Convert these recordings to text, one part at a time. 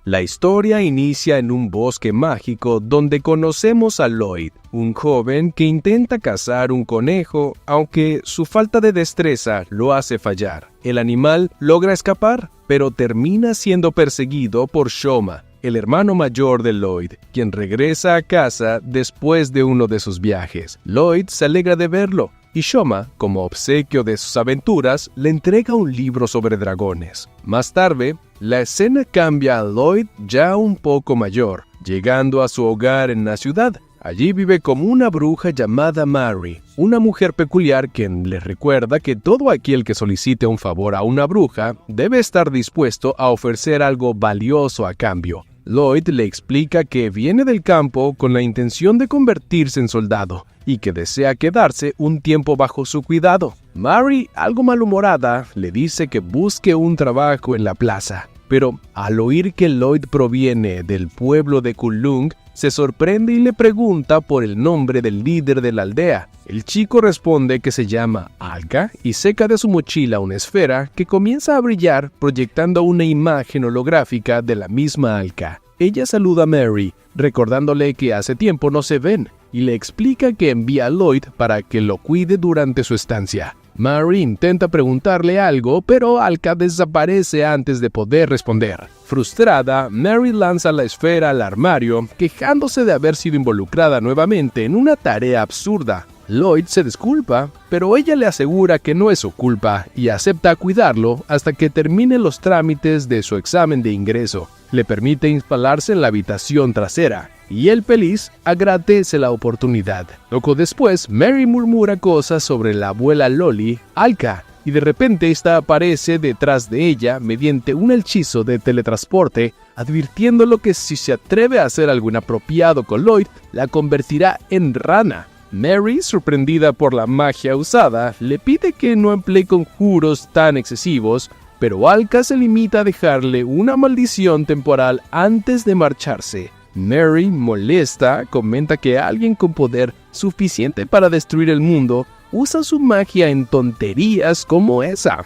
La historia inicia en un bosque mágico donde conocemos a Lloyd, un joven que intenta cazar un conejo, aunque su falta de destreza lo hace fallar. El animal logra escapar, pero termina siendo perseguido por Shoma, el hermano mayor de Lloyd, quien regresa a casa después de uno de sus viajes. Lloyd se alegra de verlo, y Shoma, como obsequio de sus aventuras, le entrega un libro sobre dragones. Más tarde, la escena cambia a Lloyd ya un poco mayor, llegando a su hogar en la ciudad. Allí vive como una bruja llamada Mary, una mujer peculiar quien le recuerda que todo aquel que solicite un favor a una bruja debe estar dispuesto a ofrecer algo valioso a cambio. Lloyd le explica que viene del campo con la intención de convertirse en soldado y que desea quedarse un tiempo bajo su cuidado. Mary, algo malhumorada, le dice que busque un trabajo en la plaza, pero al oír que Lloyd proviene del pueblo de Kulung, se sorprende y le pregunta por el nombre del líder de la aldea. El chico responde que se llama Alka y saca de su mochila una esfera que comienza a brillar proyectando una imagen holográfica de la misma Alka. Ella saluda a Mary, recordándole que hace tiempo no se ven, y le explica que envía a Lloyd para que lo cuide durante su estancia. Mary intenta preguntarle algo, pero Alka desaparece antes de poder responder. Frustrada, Mary lanza la esfera al armario, quejándose de haber sido involucrada nuevamente en una tarea absurda. Lloyd se disculpa, pero ella le asegura que no es su culpa y acepta cuidarlo hasta que termine los trámites de su examen de ingreso. Le permite instalarse en la habitación trasera, y él feliz agradece la oportunidad. Poco después, Mary murmura cosas sobre la abuela Loli, Alka, y de repente esta aparece detrás de ella mediante un hechizo de teletransporte, advirtiéndolo que si se atreve a hacer algo inapropiado con Lloyd, la convertirá en rana. Mary, sorprendida por la magia usada, le pide que no emplee conjuros tan excesivos, pero Alka se limita a dejarle una maldición temporal antes de marcharse. Mary, molesta, comenta que alguien con poder suficiente para destruir el mundo usa su magia en tonterías como esa.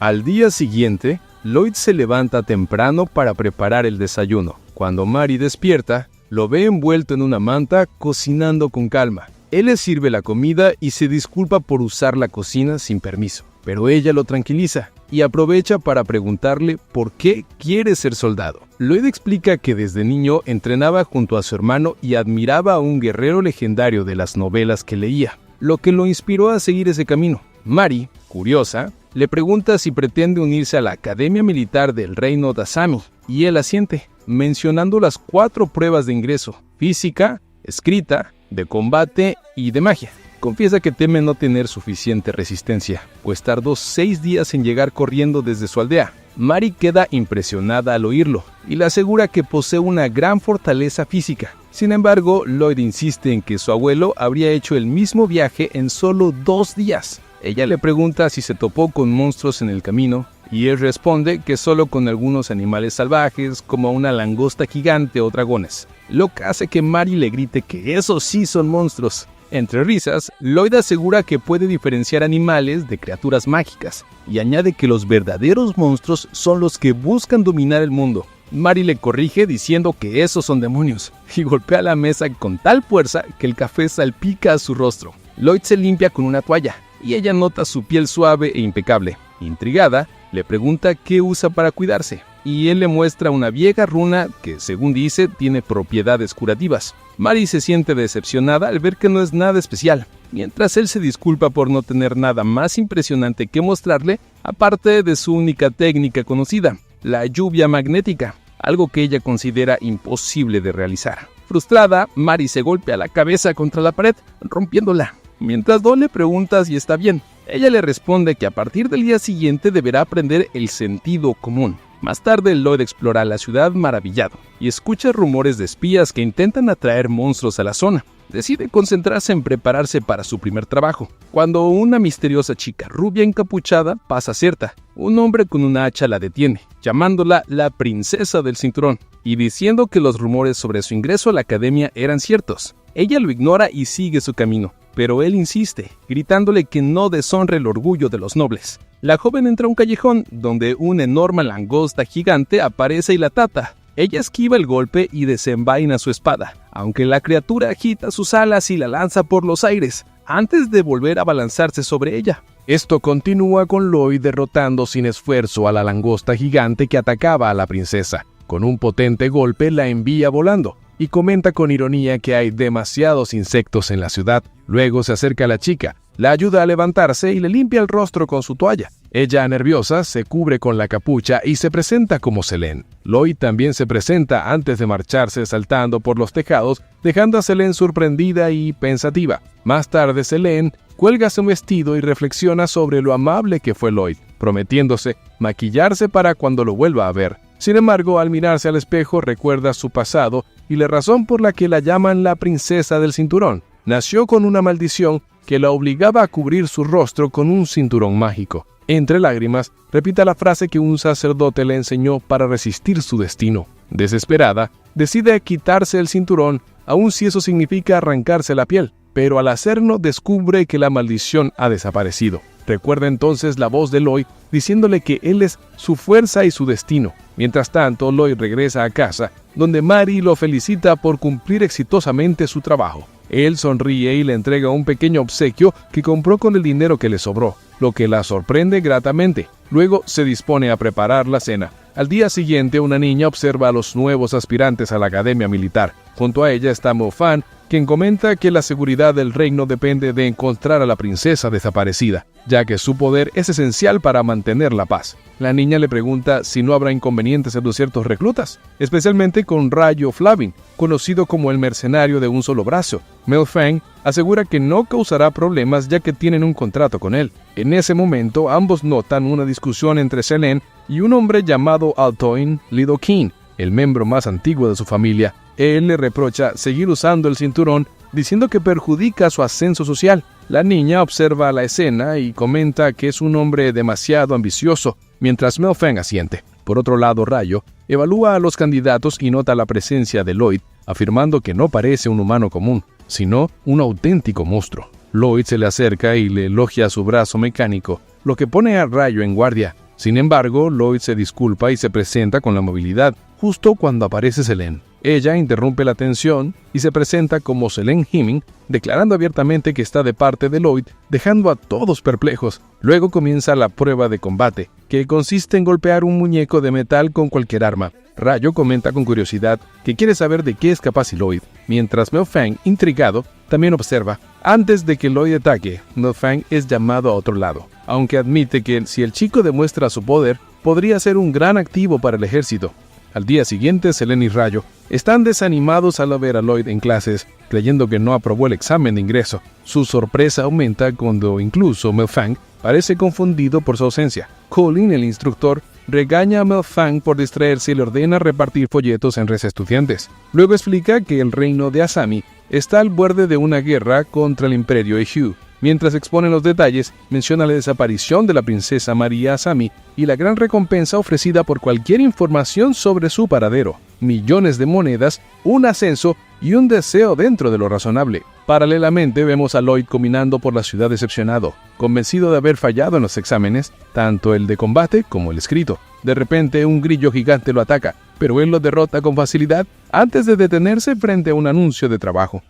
Al día siguiente, Lloyd se levanta temprano para preparar el desayuno. Cuando Mary despierta, lo ve envuelto en una manta cocinando con calma. Él le sirve la comida y se disculpa por usar la cocina sin permiso, pero ella lo tranquiliza y aprovecha para preguntarle por qué quiere ser soldado. Lloyd explica que desde niño entrenaba junto a su hermano y admiraba a un guerrero legendario de las novelas que leía, lo que lo inspiró a seguir ese camino. Mary, curiosa, le pregunta si pretende unirse a la Academia Militar del Reino de Asami, y él asiente, mencionando las 4 pruebas de ingreso: física, escrita, de combate y de magia. Confiesa que teme no tener suficiente resistencia, pues tardó 6 días en llegar corriendo desde su aldea. Mary queda impresionada al oírlo y le asegura que posee una gran fortaleza física. Sin embargo, Lloyd insiste en que su abuelo habría hecho el mismo viaje en solo 2 días. Ella le pregunta si se topó con monstruos en el camino, y él responde que solo con algunos animales salvajes como una langosta gigante o dragones, lo que hace que Mary le grite que esos sí son monstruos. Entre risas, Lloyd asegura que puede diferenciar animales de criaturas mágicas, y añade que los verdaderos monstruos son los que buscan dominar el mundo. Mary le corrige diciendo que esos son demonios, y golpea la mesa con tal fuerza que el café salpica a su rostro. Lloyd se limpia con una toalla, y ella nota su piel suave e impecable. Intrigada, le pregunta qué usa para cuidarse, y él le muestra una vieja runa que, según dice, tiene propiedades curativas. Mary se siente decepcionada al ver que no es nada especial, mientras él se disculpa por no tener nada más impresionante que mostrarle, aparte de su única técnica conocida, la lluvia magnética, algo que ella considera imposible de realizar. Frustrada, Mary se golpea la cabeza contra la pared, rompiéndola. Mientras Don le pregunta si está bien, ella le responde que a partir del día siguiente deberá aprender el sentido común. Más tarde, Lloyd explora la ciudad maravillado y escucha rumores de espías que intentan atraer monstruos a la zona. Decide concentrarse en prepararse para su primer trabajo, cuando una misteriosa chica rubia encapuchada pasa cerca. Un hombre con una hacha la detiene, llamándola la princesa del cinturón, y diciendo que los rumores sobre su ingreso a la academia eran ciertos. Ella lo ignora y sigue su camino, pero él insiste, gritándole que no deshonre el orgullo de los nobles. La joven entra a un callejón donde una enorme langosta gigante aparece y la trata, Ella esquiva el golpe y desenvaina su espada, aunque la criatura agita sus alas y la lanza por los aires, antes de volver a abalanzarse sobre ella. Esto continúa con Lloyd derrotando sin esfuerzo a la langosta gigante que atacaba a la princesa. Con un potente golpe la envía volando, y comenta con ironía que hay demasiados insectos en la ciudad. Luego se acerca a la chica, la ayuda a levantarse y le limpia el rostro con su toalla. Ella, nerviosa, se cubre con la capucha y se presenta como Selene. Lloyd también se presenta antes de marcharse saltando por los tejados, dejando a Selene sorprendida y pensativa. Más tarde, Selene cuelga su vestido y reflexiona sobre lo amable que fue Lloyd, prometiéndose maquillarse para cuando lo vuelva a ver. Sin embargo, al mirarse al espejo recuerda su pasado y la razón por la que la llaman la princesa del cinturón. Nació con una maldición que la obligaba a cubrir su rostro con un cinturón mágico. Entre lágrimas, repite la frase que un sacerdote le enseñó para resistir su destino. Desesperada, decide quitarse el cinturón, aun si eso significa arrancarse la piel, pero al hacerlo descubre que la maldición ha desaparecido. Recuerda entonces la voz de Lloyd diciéndole que él es su fuerza y su destino. Mientras tanto, Lloyd regresa a casa, donde Mary lo felicita por cumplir exitosamente su trabajo. Él sonríe y le entrega un pequeño obsequio que compró con el dinero que le sobró, lo que la sorprende gratamente. Luego se dispone a preparar la cena. Al día siguiente, una niña observa a los nuevos aspirantes a la academia militar. Junto a ella está Mofan, quien comenta que la seguridad del reino depende de encontrar a la princesa desaparecida, ya que su poder es esencial para mantener la paz. La niña le pregunta si no habrá inconvenientes en los ciertos reclutas, especialmente con Rayo Flavin, conocido como el mercenario de un solo brazo. Melfang asegura que no causará problemas ya que tienen un contrato con él. En ese momento, ambos notan una discusión entre Selene y un hombre llamado Altoin Lidokin, el miembro más antiguo de su familia. Él le reprocha seguir usando el cinturón, diciendo que perjudica su ascenso social. La niña observa la escena y comenta que es un hombre demasiado ambicioso, mientras Melfang asiente. Por otro lado, Rayo evalúa a los candidatos y nota la presencia de Lloyd, afirmando que no parece un humano común, sino un auténtico monstruo. Lloyd se le acerca y le elogia su brazo mecánico, lo que pone a Rayo en guardia. Sin embargo, Lloyd se disculpa y se presenta con la movilidad, justo cuando aparece Selene. Ella interrumpe la tensión y se presenta como Selene Hemming, declarando abiertamente que está de parte de Lloyd, dejando a todos perplejos. Luego comienza la prueba de combate, que consiste en golpear un muñeco de metal con cualquier arma. Rayo comenta con curiosidad que quiere saber de qué es capaz Lloyd, mientras Melfang, intrigado, también observa. Antes de que Lloyd ataque, Melfang es llamado a otro lado, aunque admite que si el chico demuestra su poder, podría ser un gran activo para el ejército. Al día siguiente, Selene y Rayo están desanimados al ver a Lloyd en clases, creyendo que no aprobó el examen de ingreso. Su sorpresa aumenta cuando incluso Melfang parece confundido por su ausencia. Colin, el instructor, regaña a Melfang por distraerse y le ordena repartir folletos entre los estudiantes. Luego explica que el reino de Asami está al borde de una guerra contra el imperio Ehue. Mientras expone los detalles, menciona la desaparición de la princesa María Asami y la gran recompensa ofrecida por cualquier información sobre su paradero. Millones de monedas, un ascenso y un deseo dentro de lo razonable. Paralelamente vemos a Lloyd caminando por la ciudad decepcionado, convencido de haber fallado en los exámenes, tanto el de combate como el escrito. De repente un grillo gigante lo ataca, pero él lo derrota con facilidad antes de detenerse frente a un anuncio de trabajo.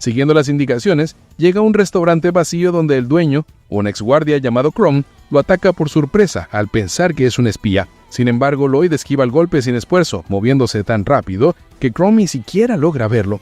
Siguiendo las indicaciones, llega a un restaurante vacío donde el dueño, un exguardia llamado Chrome, lo ataca por sorpresa al pensar que es un espía. Sin embargo, Lloyd esquiva el golpe sin esfuerzo, moviéndose tan rápido que Chrome ni siquiera logra verlo.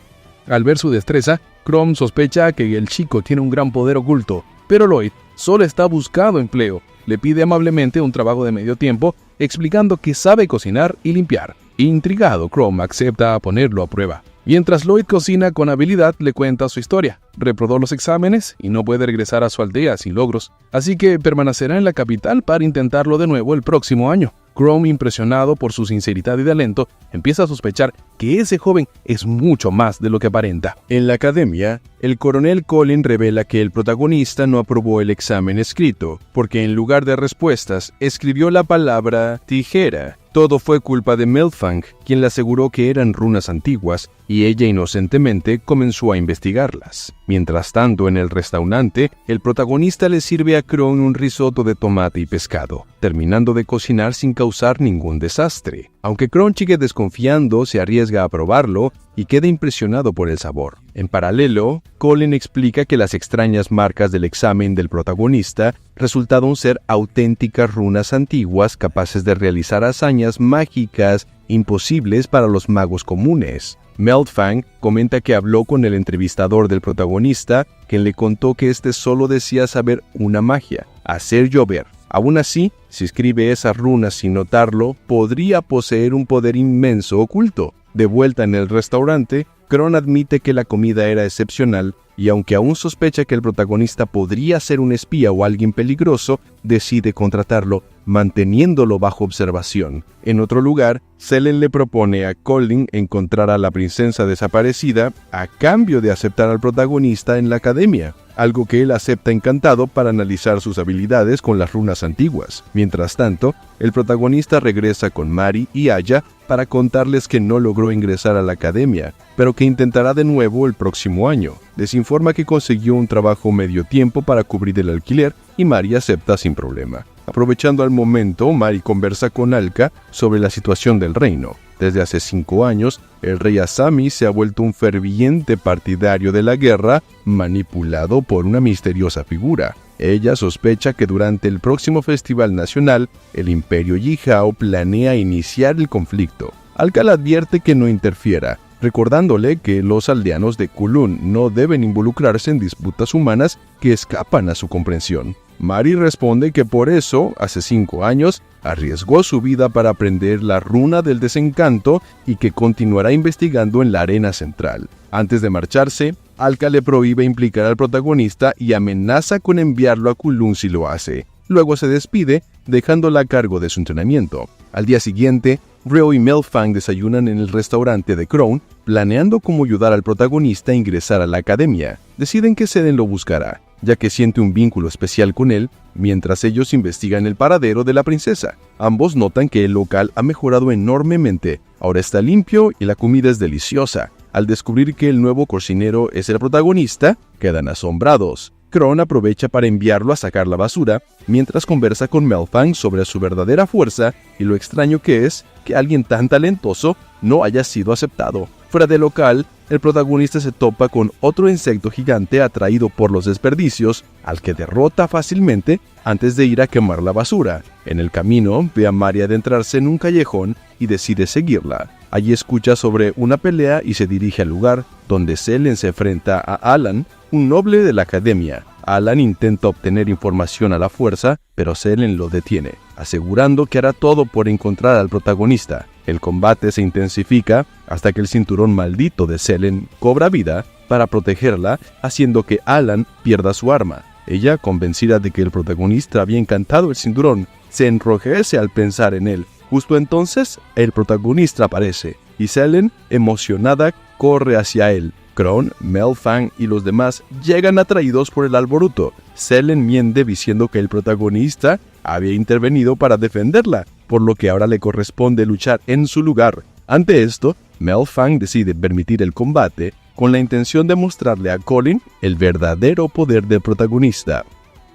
Al ver su destreza, Chrome sospecha que el chico tiene un gran poder oculto, pero Lloyd solo está buscando empleo. Le pide amablemente un trabajo de medio tiempo, explicando que sabe cocinar y limpiar. Intrigado, Chrome acepta ponerlo a prueba. Mientras Lloyd cocina con habilidad, le cuenta su historia. Reprobó los exámenes y no puede regresar a su aldea sin logros, así que permanecerá en la capital para intentarlo de nuevo el próximo año. Chrome, impresionado por su sinceridad y talento, empieza a sospechar que ese joven es mucho más de lo que aparenta. En la academia, el coronel Colin revela que el protagonista no aprobó el examen escrito, porque en lugar de respuestas, escribió la palabra tijera. Todo fue culpa de Melfang, quien le aseguró que eran runas antiguas, y ella inocentemente comenzó a investigarlas. Mientras tanto, en el restaurante, el protagonista le sirve a Chrome un risotto de tomate y pescado, terminando de cocinar sin causar ningún desastre. Aunque Crone sigue desconfiando, se arriesga a probarlo y queda impresionado por el sabor. En paralelo, Colin explica que las extrañas marcas del examen del protagonista resultaron ser auténticas runas antiguas capaces de realizar hazañas mágicas imposibles para los magos comunes. Melfang comenta que habló con el entrevistador del protagonista, quien le contó que este solo decía saber una magia: hacer llover. Aún así, si escribe esas runas sin notarlo, podría poseer un poder inmenso oculto. De vuelta en el restaurante, Crone admite que la comida era excepcional y aunque aún sospecha que el protagonista podría ser un espía o alguien peligroso, decide contratarlo, manteniéndolo bajo observación. En otro lugar, Selene le propone a Colin encontrar a la princesa desaparecida a cambio de aceptar al protagonista en la academia, algo que él acepta encantado para analizar sus habilidades con las runas antiguas. Mientras tanto, el protagonista regresa con Mari y Aya para contarles que no logró ingresar a la academia, pero que intentará de nuevo el próximo año. Les informa que consiguió un trabajo medio tiempo para cubrir el alquiler y Mari acepta sin problema. Aprovechando el momento, Mari conversa con Alka sobre la situación del reino. Desde hace 5 años, el rey Asami se ha vuelto un ferviente partidario de la guerra, manipulado por una misteriosa figura. Ella sospecha que durante el próximo festival nacional, el imperio Yihao planea iniciar el conflicto. Alka le advierte que no interfiera, recordándole que los aldeanos de Kulun no deben involucrarse en disputas humanas que escapan a su comprensión. Mari responde que por eso, hace 5 años, arriesgó su vida para aprender la runa del desencanto y que continuará investigando en la arena central. Antes de marcharse, Alka le prohíbe implicar al protagonista y amenaza con enviarlo a Kulun si lo hace. Luego se despide, dejándola a cargo de su entrenamiento. Al día siguiente, Reo y Melfang desayunan en el restaurante de Crone, planeando cómo ayudar al protagonista a ingresar a la academia. Deciden que Selene lo buscará, ya que siente un vínculo especial con él, mientras ellos investigan el paradero de la princesa. Ambos notan que el local ha mejorado enormemente, ahora está limpio y la comida es deliciosa. Al descubrir que el nuevo cocinero es el protagonista, quedan asombrados. Crone aprovecha para enviarlo a sacar la basura, mientras conversa con Melfang sobre su verdadera fuerza y lo extraño que es que alguien tan talentoso no haya sido aceptado. Fuera del local, el protagonista se topa con otro insecto gigante atraído por los desperdicios, al que derrota fácilmente antes de ir a quemar la basura. En el camino, ve a Mari adentrarse en un callejón y decide seguirla. Allí escucha sobre una pelea y se dirige al lugar donde Selene se enfrenta a Alan, un noble de la academia. Alan intenta obtener información a la fuerza, pero Selene lo detiene, asegurando que hará todo por encontrar al protagonista. El combate se intensifica hasta que el cinturón maldito de Selene cobra vida para protegerla, haciendo que Alan pierda su arma. Ella, convencida de que el protagonista había encantado el cinturón, se enrojece al pensar en él. Justo entonces, el protagonista aparece, y Selene, emocionada, corre hacia él. Crone, Melfang y los demás llegan atraídos por el alboroto. Selene miente diciendo que el protagonista había intervenido para defenderla, por lo que ahora le corresponde luchar en su lugar. Ante esto, Melfang decide permitir el combate con la intención de mostrarle a Colin el verdadero poder del protagonista.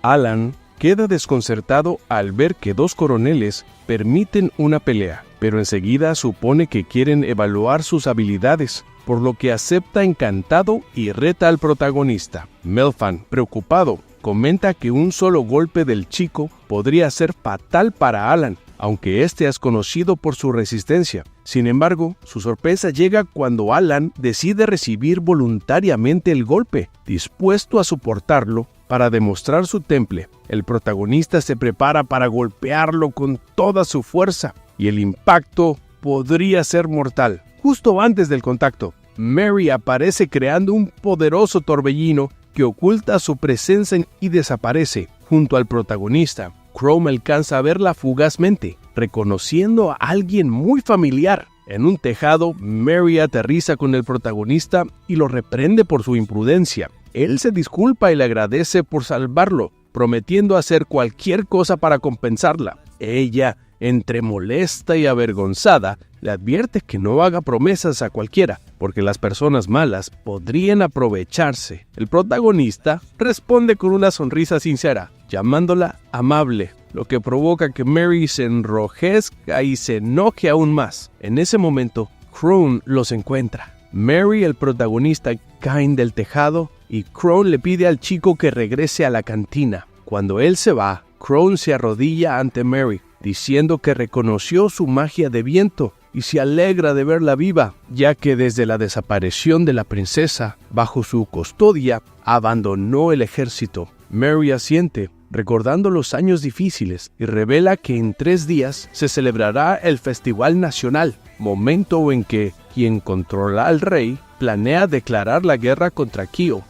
Alan queda desconcertado al ver que 2 coroneles permiten una pelea, pero enseguida supone que quieren evaluar sus habilidades, por lo que acepta encantado y reta al protagonista. Melfang, preocupado, comenta que un solo golpe del chico podría ser fatal para Alan, aunque este es conocido por su resistencia. Sin embargo, su sorpresa llega cuando Alan decide recibir voluntariamente el golpe, dispuesto a soportarlo para demostrar su temple. El protagonista se prepara para golpearlo con toda su fuerza, y el impacto podría ser mortal. Justo antes del contacto, Mary aparece creando un poderoso torbellino que oculta su presencia y desaparece junto al protagonista. Crone alcanza a verla fugazmente, reconociendo a alguien muy familiar. En un tejado, Mary aterriza con el protagonista y lo reprende por su imprudencia. Él se disculpa y le agradece por salvarlo, prometiendo hacer cualquier cosa para compensarla. Ella, entre molesta y avergonzada, le advierte que no haga promesas a cualquiera, porque las personas malas podrían aprovecharse. El protagonista responde con una sonrisa sincera, llamándola amable. lo que provoca que Mary se enrojezca y se enoje aún más. En ese momento, Crone los encuentra. Mary y el protagonista caen del tejado y Crone le pide al chico que regrese a la cantina. Cuando él se va, Crone se arrodilla ante Mary, diciendo que reconoció su magia de viento y se alegra de verla viva, ya que desde la desaparición de la princesa, bajo su custodia, abandonó el ejército. Mary asiente, recordando los años difíciles, y revela que en 3 días se celebrará el Festival Nacional, momento en que quien controla al rey planea declarar la guerra contra Kyo.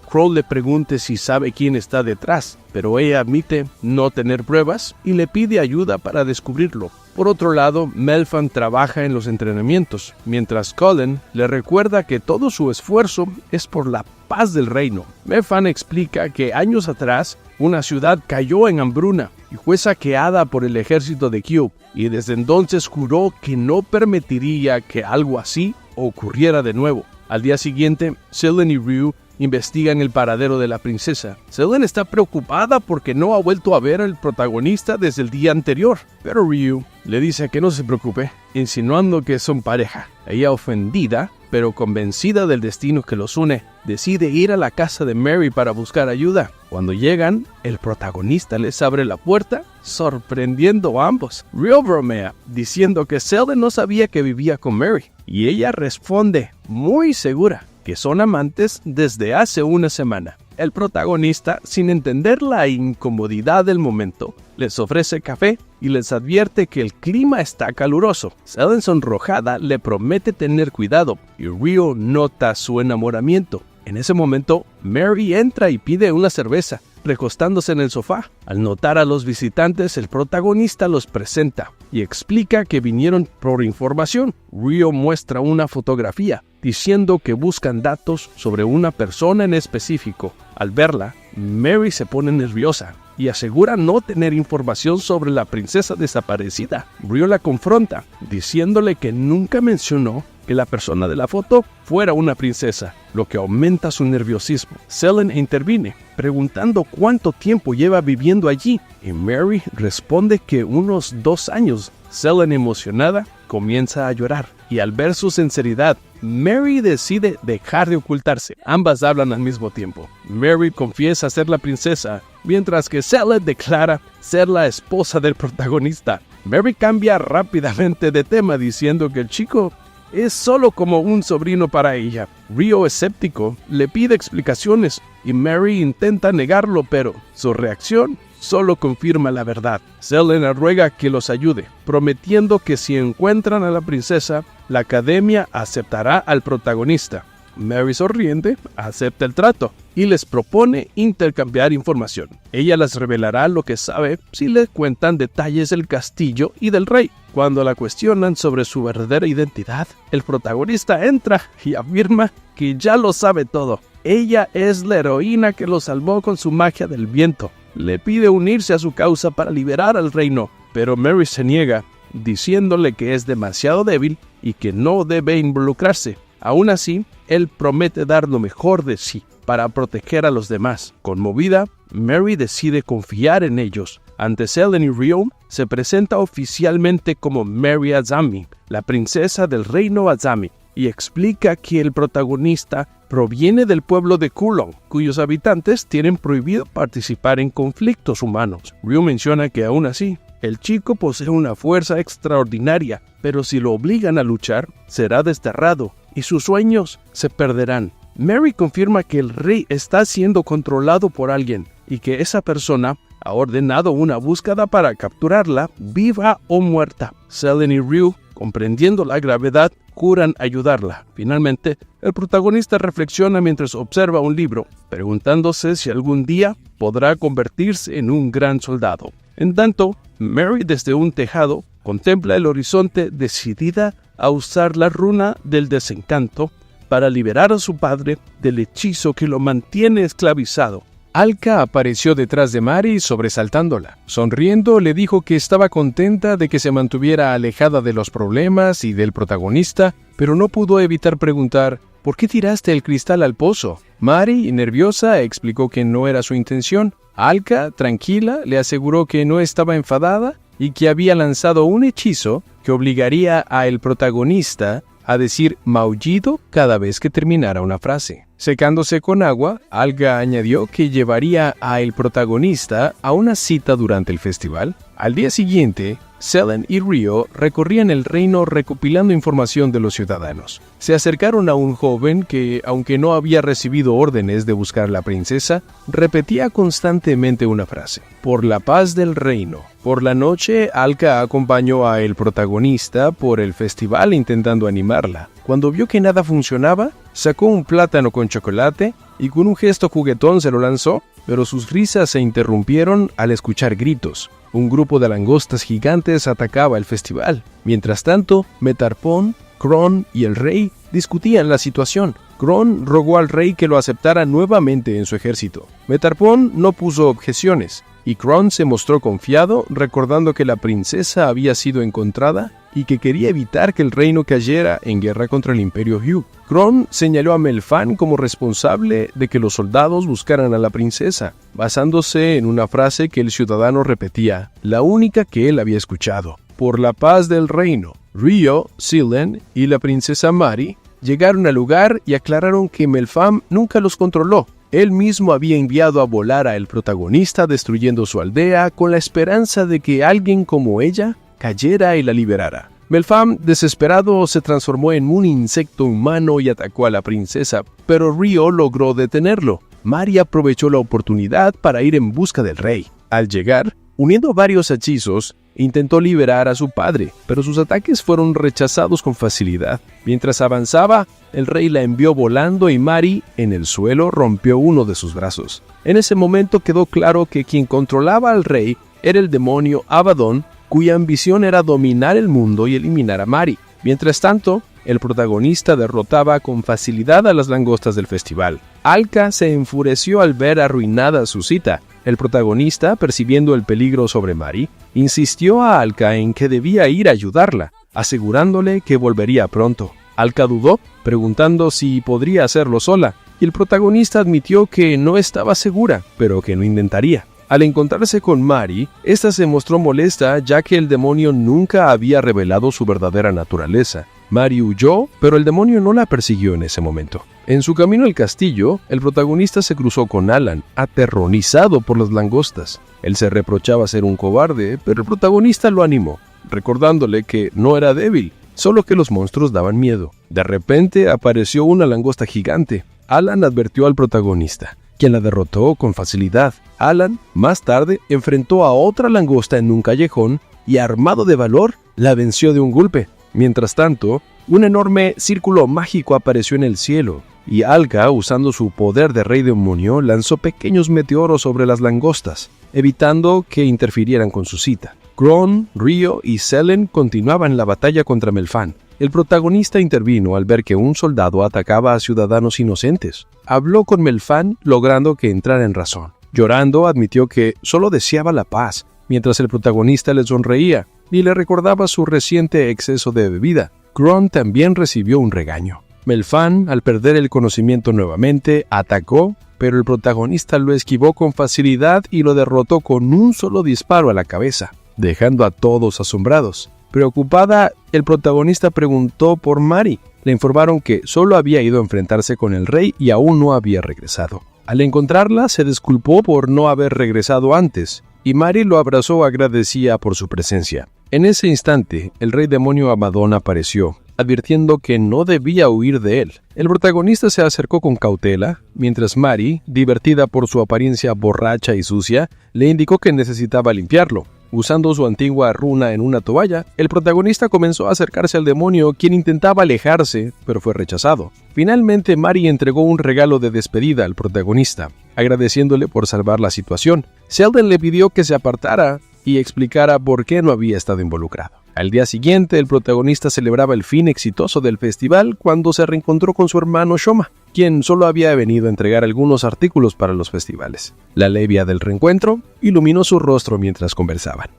Crone le pregunta si sabe quién está detrás, pero ella admite no tener pruebas y le pide ayuda para descubrirlo. Por otro lado, Melfand trabaja en los entrenamientos, mientras Cullen le recuerda que todo su esfuerzo es por la paz del reino. Melfand explica que años atrás una ciudad cayó en hambruna y fue saqueada por el ejército de Kyo, y desde entonces juró que no permitiría que algo así ocurriera de nuevo. Al día siguiente, Selene y Ryu investigan el paradero de la princesa. Selene está preocupada porque no ha vuelto a ver al protagonista desde el día anterior, pero Ryu le dice que no se preocupe, insinuando que son pareja. Ella, ofendida, pero convencida del destino que los une, decide ir a la casa de Mary para buscar ayuda. Cuando llegan, el protagonista les abre la puerta, sorprendiendo a ambos. Ryu bromea, diciendo que Selene no sabía que vivía con Mary, y ella responde, muy segura, que son amantes desde hace una semana. El protagonista, sin entender la incomodidad del momento, les ofrece café y les advierte que el clima está caluroso. Selene, sonrojada, le promete tener cuidado y Ryu nota su enamoramiento. En ese momento, Mary entra y pide una cerveza, recostándose en el sofá. Al notar a los visitantes, el protagonista los presenta y explica que vinieron por información. Ryu muestra una fotografía, diciendo que buscan datos sobre una persona en específico. Al verla, Mary se pone nerviosa y asegura no tener información sobre la princesa desaparecida. Ryu la confronta, diciéndole que nunca mencionó que la persona de la foto fuera una princesa, lo que aumenta su nerviosismo. Selene interviene, preguntando cuánto tiempo lleva viviendo allí, y Mary responde que unos 2 años. Selene, emocionada, comienza a llorar, y al ver su sinceridad, Mary decide dejar de ocultarse. Ambas hablan al mismo tiempo. Mary confiesa ser la princesa, mientras que Selene declara ser la esposa del protagonista. Mary cambia rápidamente de tema, diciendo que el chico es solo como un sobrino para ella. Ryu, escéptico, le pide explicaciones y Mary intenta negarlo, pero su reacción solo confirma la verdad. Selene ruega que los ayude, prometiendo que si encuentran a la princesa, la academia aceptará al protagonista. Mary, sonriente, acepta el trato y les propone intercambiar información. Ella les revelará lo que sabe si le cuentan detalles del castillo y del rey. Cuando la cuestionan sobre su verdadera identidad, el protagonista entra y afirma que ya lo sabe todo. Ella es la heroína que lo salvó con su magia del viento. Le pide unirse a su causa para liberar al reino, pero Mary se niega, diciéndole que es demasiado débil y que no debe involucrarse. Aún así, él promete dar lo mejor de sí para proteger a los demás. Conmovida, Mary decide confiar en ellos. Ante Selene y Ryu, se presenta oficialmente como Mary Azami, la princesa del reino Azami, y explica que el protagonista proviene del pueblo de Kulon, cuyos habitantes tienen prohibido participar en conflictos humanos. Ryu menciona que aún así, el chico posee una fuerza extraordinaria, pero si lo obligan a luchar, será desterrado y sus sueños se perderán. Mary confirma que el rey está siendo controlado por alguien y que esa persona ha ordenado una búsqueda para capturarla, viva o muerta. Selene y Ryu, comprendiendo la gravedad, juran ayudarla. Finalmente, el protagonista reflexiona mientras observa un libro, preguntándose si algún día podrá convertirse en un gran soldado. En tanto, Mary, desde un tejado, contempla el horizonte, decidida a usar la runa del desencanto para liberar a su padre del hechizo que lo mantiene esclavizado. Alka apareció detrás de Mary sobresaltándola. Sonriendo, le dijo que estaba contenta de que se mantuviera alejada de los problemas y del protagonista, pero no pudo evitar preguntar ¿por qué tiraste el cristal al pozo? Mari, nerviosa, explicó que no era su intención. Alka, tranquila, le aseguró que no estaba enfadada y que había lanzado un hechizo que obligaría a el protagonista a decir maullido cada vez que terminara una frase. Secándose con agua, Alka añadió que llevaría a el protagonista a una cita durante el festival. Al día siguiente, Selen y Rio recorrían el reino recopilando información de los ciudadanos. Se acercaron a un joven que, aunque no había recibido órdenes de buscar a la princesa, repetía constantemente una frase: por la paz del reino. Por la noche, Alka acompañó a el protagonista por el festival intentando animarla. Cuando vio que nada funcionaba, sacó un plátano con chocolate y con un gesto juguetón se lo lanzó, pero sus risas se interrumpieron al escuchar gritos. Un grupo de langostas gigantes atacaba el festival. Mientras tanto, Metarpón, Kron y el rey discutían la situación. Kron rogó al rey que lo aceptara nuevamente en su ejército. Metarpón no puso objeciones, y Kron se mostró confiado, recordando que la princesa había sido encontrada y que quería evitar que el reino cayera en guerra contra el Imperio Hugh. Kron señaló a Melfan como responsable de que los soldados buscaran a la princesa, basándose en una frase que el ciudadano repetía, la única que él había escuchado: por la paz del reino. Rio, Selen y la princesa Mari llegaron al lugar y aclararon que Melfan nunca los controló. Él mismo había enviado a volar a el protagonista destruyendo su aldea con la esperanza de que alguien como ella cayera y la liberara. Melfam, desesperado, se transformó en un insecto humano y atacó a la princesa, pero Rio logró detenerlo. Mari aprovechó la oportunidad para ir en busca del rey. Al llegar, uniendo varios hechizos, intentó liberar a su padre, pero sus ataques fueron rechazados con facilidad. Mientras avanzaba, el rey la envió volando y Mari, en el suelo, rompió uno de sus brazos. En ese momento quedó claro que quien controlaba al rey era el demonio Abaddon, cuya ambición era dominar el mundo y eliminar a Mari. Mientras tanto, el protagonista derrotaba con facilidad a las langostas del festival. Alka se enfureció al ver arruinada su cita. El protagonista, percibiendo el peligro sobre Mari, insistió a Alka en que debía ir a ayudarla, asegurándole que volvería pronto. Alka dudó, preguntando si podría hacerlo sola, y el protagonista admitió que no estaba segura, pero que lo intentaría. Al encontrarse con Mari, esta se mostró molesta ya que el demonio nunca había revelado su verdadera naturaleza. Mari huyó, pero el demonio no la persiguió en ese momento. En su camino al castillo, el protagonista se cruzó con Alan, aterrorizado por las langostas. Él se reprochaba ser un cobarde, pero el protagonista lo animó, recordándole que no era débil, solo que los monstruos daban miedo. De repente apareció una langosta gigante. Alan advirtió al protagonista, quien la derrotó con facilidad. Alan, más tarde, enfrentó a otra langosta en un callejón y, armado de valor, la venció de un golpe. Mientras tanto, un enorme círculo mágico apareció en el cielo, y Alka, usando su poder de rey demonio, lanzó pequeños meteoros sobre las langostas, evitando que interfirieran con su cita. Kron, Rio y Selen continuaban la batalla contra Melfan. El protagonista intervino al ver que un soldado atacaba a ciudadanos inocentes. Habló con Melfan, logrando que entrara en razón. Llorando, admitió que solo deseaba la paz, mientras el protagonista le sonreía y le recordaba su reciente exceso de bebida. Kron también recibió un regaño. Melfan, al perder el conocimiento nuevamente, atacó, pero el protagonista lo esquivó con facilidad y lo derrotó con un solo disparo a la cabeza, dejando a todos asombrados. Preocupada, el protagonista preguntó por Mari. Le informaron que solo había ido a enfrentarse con el rey y aún no había regresado. Al encontrarla, se disculpó por no haber regresado antes, y Mari lo abrazó agradecida por su presencia. En ese instante, el rey demonio Abaddon apareció, advirtiendo que no debía huir de él. El protagonista se acercó con cautela, mientras Mari, divertida por su apariencia borracha y sucia, le indicó que necesitaba limpiarlo. Usando su antigua runa en una toalla, el protagonista comenzó a acercarse al demonio, quien intentaba alejarse, pero fue rechazado. Finalmente, Mari entregó un regalo de despedida al protagonista, agradeciéndole por salvar la situación. Selden le pidió que se apartara y explicara por qué no había estado involucrado. Al día siguiente, el protagonista celebraba el fin exitoso del festival cuando se reencontró con su hermano Shoma, quien solo había venido a entregar algunos artículos para los festivales. La alegría del reencuentro iluminó su rostro mientras conversaban.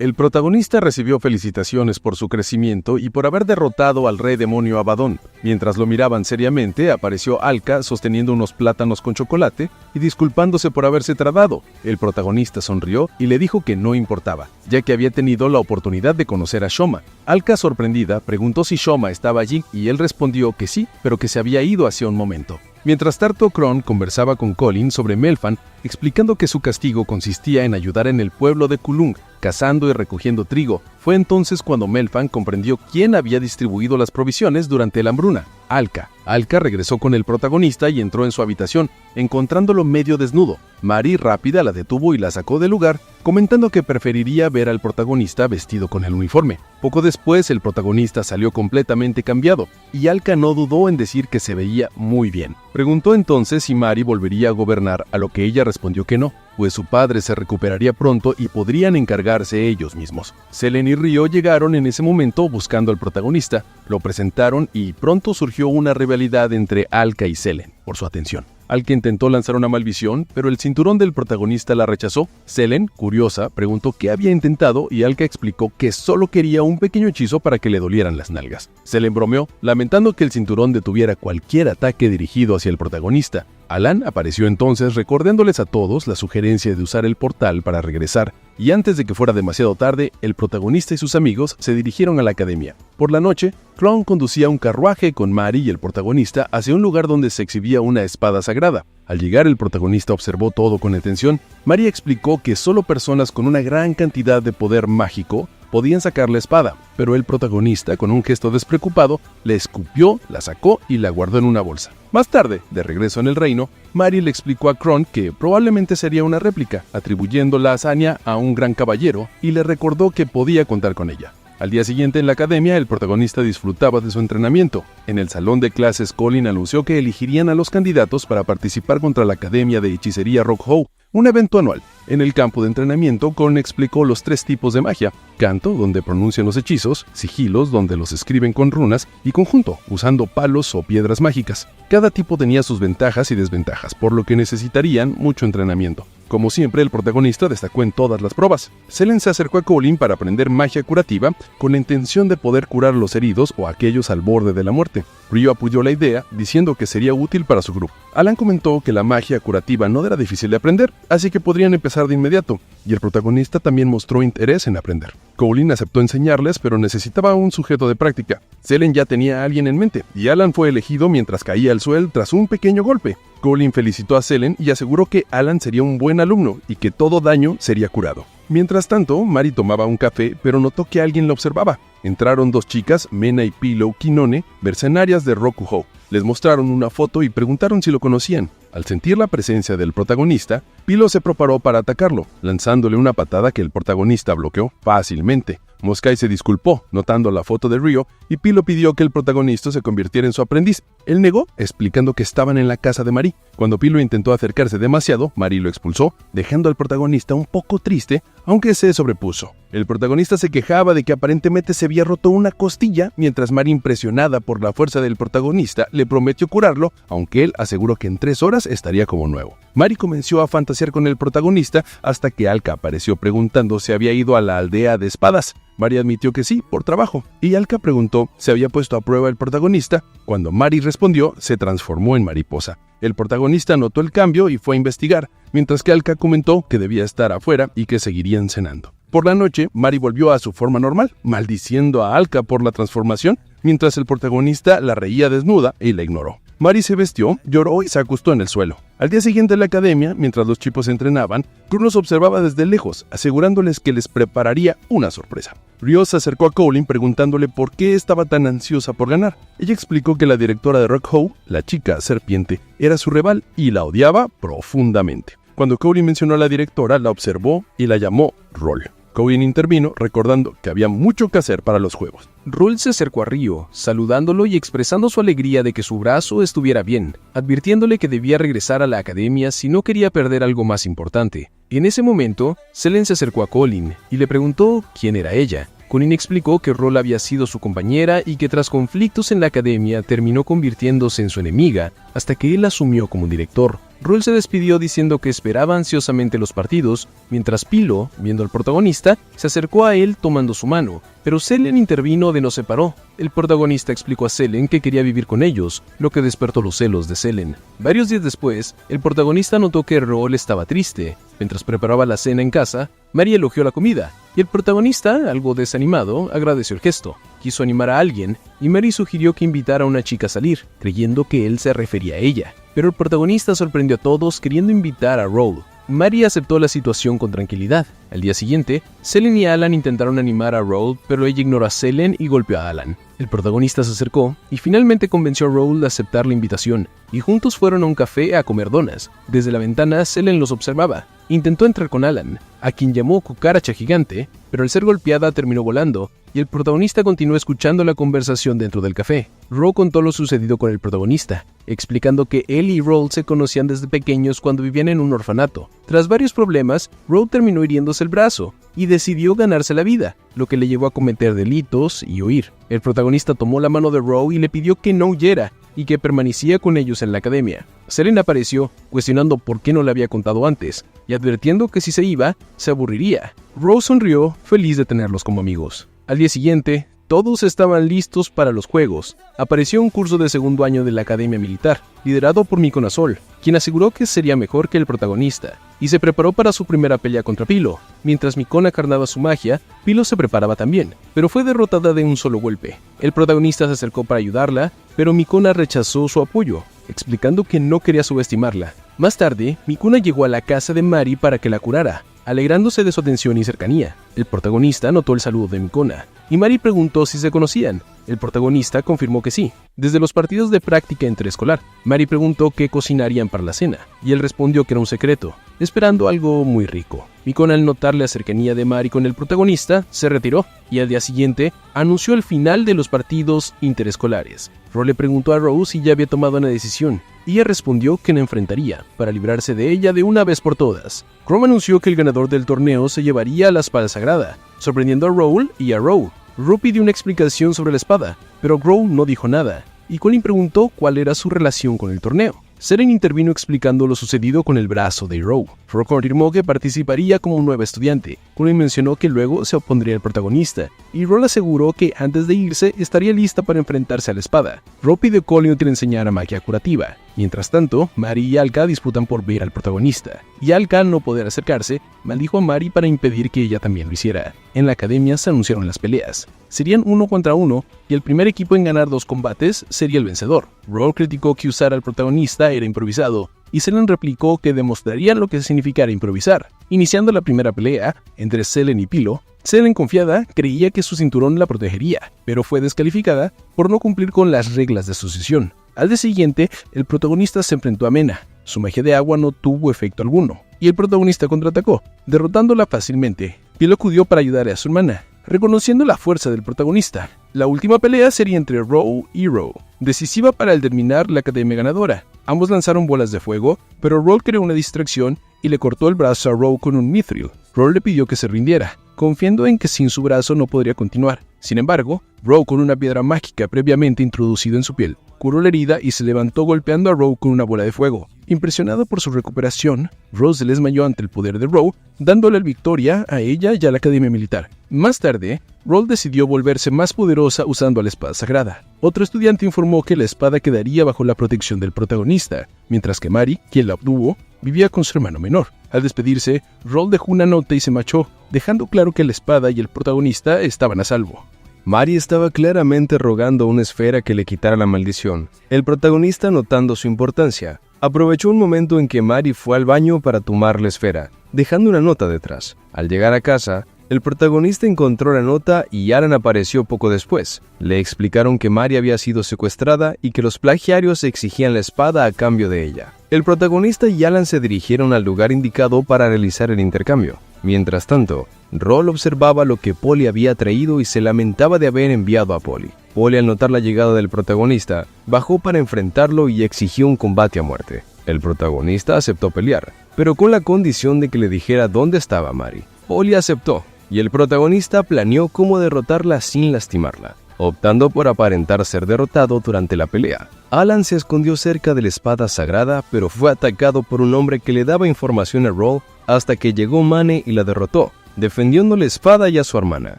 El protagonista recibió felicitaciones por su crecimiento y por haber derrotado al rey demonio Abaddon. Mientras lo miraban seriamente, apareció Alka sosteniendo unos plátanos con chocolate y disculpándose por haberse trabado. El protagonista sonrió y le dijo que no importaba, ya que había tenido la oportunidad de conocer a Shoma. Alka, sorprendida, preguntó si Shoma estaba allí y él respondió que sí, pero que se había ido hace un momento. Mientras tanto, Kron conversaba con Colin sobre Melfan, explicando que su castigo consistía en ayudar en el pueblo de Kulung, cazando y recogiendo trigo. Fue entonces cuando Melfan comprendió quién había distribuido las provisiones durante la hambruna: Alka. Alka regresó con el protagonista y entró en su habitación, encontrándolo medio desnudo. Mari rápida la detuvo y la sacó del lugar, comentando que preferiría ver al protagonista vestido con el uniforme. Poco después, el protagonista salió completamente cambiado, y Alka no dudó en decir que se veía muy bien. Preguntó entonces si Mari volvería a gobernar, a lo que ella respondió que no, pues su padre se recuperaría pronto y podrían encargarse ellos mismos. Selen y Ryo llegaron en ese momento buscando al protagonista, lo presentaron y pronto surgió una rivalidad entre Alka y Selen por su atención. Alka intentó lanzar una maldición, pero el cinturón del protagonista la rechazó. Selen, curiosa, preguntó qué había intentado y Alka explicó que solo quería un pequeño hechizo para que le dolieran las nalgas. Selen bromeó, lamentando que el cinturón detuviera cualquier ataque dirigido hacia el protagonista. Alan apareció entonces recordándoles a todos la sugerencia de usar el portal para regresar, y antes de que fuera demasiado tarde, el protagonista y sus amigos se dirigieron a la academia. Por la noche, Kron conducía un carruaje con Mari y el protagonista hacia un lugar donde se exhibía una espada sagrada. Al llegar, el protagonista observó todo con atención. Mari explicó que solo personas con una gran cantidad de poder mágico podían sacar la espada, pero el protagonista, con un gesto despreocupado, le escupió, la sacó y la guardó en una bolsa. Más tarde, de regreso en el reino, Mari le explicó a Kron que probablemente sería una réplica, atribuyendo la hazaña a un gran caballero, y le recordó que podía contar con ella. Al día siguiente en la academia, el protagonista disfrutaba de su entrenamiento. En el salón de clases, Colin anunció que elegirían a los candidatos para participar contra la Academia de Hechicería Rockhow, un evento anual. En el campo de entrenamiento, Colin explicó los 3 tipos de magia: canto, donde pronuncian los hechizos; sigilos, donde los escriben con runas; y conjunto, usando palos o piedras mágicas. Cada tipo tenía sus ventajas y desventajas, por lo que necesitarían mucho entrenamiento. Como siempre, el protagonista destacó en todas las pruebas. Selen se acercó a Colin para aprender magia curativa con la intención de poder curar a los heridos o a aquellos al borde de la muerte. Ryo apoyó la idea, diciendo que sería útil para su grupo. Alan comentó que la magia curativa no era difícil de aprender, así que podrían empezar de inmediato, y el protagonista también mostró interés en aprender. Colin aceptó enseñarles, pero necesitaba un sujeto de práctica. Selen ya tenía a alguien en mente, y Alan fue elegido mientras caía al suelo tras un pequeño golpe. Colin felicitó a Selen y aseguró que Alan sería un buen alumno y que todo daño sería curado. Mientras tanto, Mari tomaba un café, pero notó que alguien la observaba. Entraron 2 chicas, Mena y Pillow Kinone, mercenarias de Rokuhou. Les mostraron una foto y preguntaron si lo conocían. Al sentir la presencia del protagonista, Pillow se preparó para atacarlo, lanzándole una patada que el protagonista bloqueó fácilmente. Moskai se disculpó, notando la foto de Ryo, y Pillow pidió que el protagonista se convirtiera en su aprendiz. Él negó, explicando que estaban en la casa de Mari. Cuando Pillow intentó acercarse demasiado, Mari lo expulsó, dejando al protagonista un poco triste, aunque se sobrepuso. El protagonista se quejaba de que aparentemente se había roto una costilla, mientras Mari, impresionada por la fuerza del protagonista, le prometió curarlo, aunque él aseguró que en 3 horas estaría como nuevo. Mari comenzó a fantasear con el protagonista hasta que Alka apareció preguntando si había ido a la aldea de espadas. Mari admitió que sí, por trabajo, y Alka preguntó si había puesto a prueba el protagonista. Cuando Mari respondió, se transformó en mariposa. El protagonista notó el cambio y fue a investigar, mientras que Alka comentó que debía estar afuera y que seguirían cenando. Por la noche, Mari volvió a su forma normal, maldiciendo a Alka por la transformación, mientras el protagonista la reía desnuda y la ignoró. Mari se vistió, lloró y se acostó en el suelo. Al día siguiente en la academia, mientras los chicos entrenaban, Kron los observaba desde lejos, asegurándoles que les prepararía una sorpresa. Ryo se acercó a Colin preguntándole por qué estaba tan ansiosa por ganar. Ella explicó que la directora de Rockhow, la chica serpiente, era su rival y la odiaba profundamente. Cuando Colin mencionó a la directora, la observó y la llamó Roll. Colin intervino, recordando que había mucho que hacer para los juegos. Roll se acercó a Ryo, saludándolo y expresando su alegría de que su brazo estuviera bien, advirtiéndole que debía regresar a la academia si no quería perder algo más importante. En ese momento, Selen se acercó a Colin y le preguntó quién era ella. Colin explicó que Roll había sido su compañera y que tras conflictos en la academia terminó convirtiéndose en su enemiga hasta que él asumió como director. Roll se despidió diciendo que esperaba ansiosamente los partidos, mientras Pilo, viendo al protagonista, se acercó a él tomando su mano, pero Selen intervino de no separó. El protagonista explicó a Selen que quería vivir con ellos, lo que despertó los celos de Selen. Varios días después, el protagonista notó que Roll estaba triste. Mientras preparaba la cena en casa, Mary elogió la comida, y el protagonista, algo desanimado, agradeció el gesto. Quiso animar a alguien, y Mary sugirió que invitara a una chica a salir, creyendo que él se refería a ella. Pero el protagonista sorprendió a todos queriendo invitar a Roll. Mary aceptó la situación con tranquilidad. Al día siguiente, Selen y Alan intentaron animar a Roll, pero ella ignoró a Selen y golpeó a Alan. El protagonista se acercó y finalmente convenció a Roll de aceptar la invitación, y juntos fueron a un café a comer donas. Desde la ventana, Selen los observaba. Intentó entrar con Alan, a quien llamó cucaracha gigante, pero al ser golpeada terminó volando, y el protagonista continuó escuchando la conversación dentro del café. Roll contó lo sucedido con el protagonista, explicando que él y Roll se conocían desde pequeños cuando vivían en un orfanato. Tras varios problemas, Roll terminó hiriéndose el brazo y decidió ganarse la vida, lo que le llevó a cometer delitos y huir. El protagonista tomó la mano de Roll y le pidió que no huyera y que permanecía con ellos en la academia. Selen apareció, cuestionando por qué no le había contado antes, y advirtiendo que si se iba, se aburriría. Roll sonrió, feliz de tenerlos como amigos. Al día siguiente, todos estaban listos para los juegos. Apareció un curso de segundo año de la Academia Militar, liderado por Micona Sol, quien aseguró que sería mejor que el protagonista, y se preparó para su primera pelea contra Pilo. Mientras Micona carnaba su magia, Pilo se preparaba también, pero fue derrotada de un solo golpe. El protagonista se acercó para ayudarla, pero Micona rechazó su apoyo, explicando que no quería subestimarla. Más tarde, Micona llegó a la casa de Mary para que la curara, alegrándose de su atención y cercanía. El protagonista notó el saludo de Micona, y Mary preguntó si se conocían. El protagonista confirmó que sí, desde los partidos de práctica interescolar. Mary preguntó qué cocinarían para la cena, y él respondió que era un secreto, esperando algo muy rico. Micona, al notar la cercanía de Mary con el protagonista, se retiró, y al día siguiente anunció el final de los partidos interescolares. Roll le preguntó a Rose si ya había tomado una decisión, y ella respondió que la enfrentaría, para librarse de ella de una vez por todas. Chrome anunció que el ganador del torneo se llevaría la espada sagrada, sorprendiendo a Roll y a Row. Row pidió una explicación sobre la espada, pero Row no dijo nada, y Colin preguntó cuál era su relación con el torneo. Selen intervino explicando lo sucedido con el brazo de Row. Row confirmó que participaría como un nuevo estudiante. Colin mencionó que luego se opondría al protagonista, y Roll aseguró que antes de irse estaría lista para enfrentarse a la espada. Row pidió a Colin que le enseñara magia curativa. Mientras tanto, Mary y Alka disputan por ver al protagonista, y Alka, al no poder acercarse, maldijo a Mary para impedir que ella también lo hiciera. En la academia se anunciaron las peleas. Serían 1 contra 1, y el primer equipo en ganar 2 combates sería el vencedor. Roll criticó que usar al protagonista era improvisado, y Selen replicó que demostrarían lo que significara improvisar. Iniciando la primera pelea, entre Selen y Pilo, Selen, confiada, creía que su cinturón la protegería, pero fue descalificada por no cumplir con las reglas de asociación. Al día siguiente, el protagonista se enfrentó a Mena. Su magia de agua no tuvo efecto alguno, y el protagonista contraatacó, derrotándola fácilmente. Pilo acudió para ayudar a su hermana, reconociendo la fuerza del protagonista. La última pelea sería entre Row y Row, decisiva para el terminar la academia ganadora. Ambos lanzaron bolas de fuego, pero Row creó una distracción y le cortó el brazo a Row con un mithril. Row le pidió que se rindiera, confiando en que sin su brazo no podría continuar. Sin embargo, Row, con una piedra mágica previamente introducida en su piel, curó la herida y se levantó golpeando a Row con una bola de fuego. Impresionado por su recuperación, Row se desmayó ante el poder de Row, dándole la victoria a ella y a la academia militar. Más tarde, Roll decidió volverse más poderosa usando la espada sagrada. Otro estudiante informó que la espada quedaría bajo la protección del protagonista, mientras que Mary, quien la obtuvo, vivía con su hermano menor. Al despedirse, Roll dejó una nota y se marchó, dejando claro que la espada y el protagonista estaban a salvo. Mary estaba claramente rogando a una esfera que le quitara la maldición. El protagonista, notando su importancia, aprovechó un momento en que Mary fue al baño para tomar la esfera, dejando una nota detrás. Al llegar a casa, el protagonista encontró la nota y Alan apareció poco después. Le explicaron que Mary había sido secuestrada y que los plagiarios exigían la espada a cambio de ella. El protagonista y Alan se dirigieron al lugar indicado para realizar el intercambio. Mientras tanto, Roll observaba lo que Polly había traído y se lamentaba de haber enviado a Polly. Polly, al notar la llegada del protagonista, bajó para enfrentarlo y exigió un combate a muerte. El protagonista aceptó pelear, pero con la condición de que le dijera dónde estaba Mary. Polly aceptó, y el protagonista planeó cómo derrotarla sin lastimarla. optando por aparentar ser derrotado durante la pelea. Alan se escondió cerca de la espada sagrada, pero fue atacado por un hombre que le daba información a Roll hasta que llegó Mane y la derrotó, defendiendo la espada y a su hermana.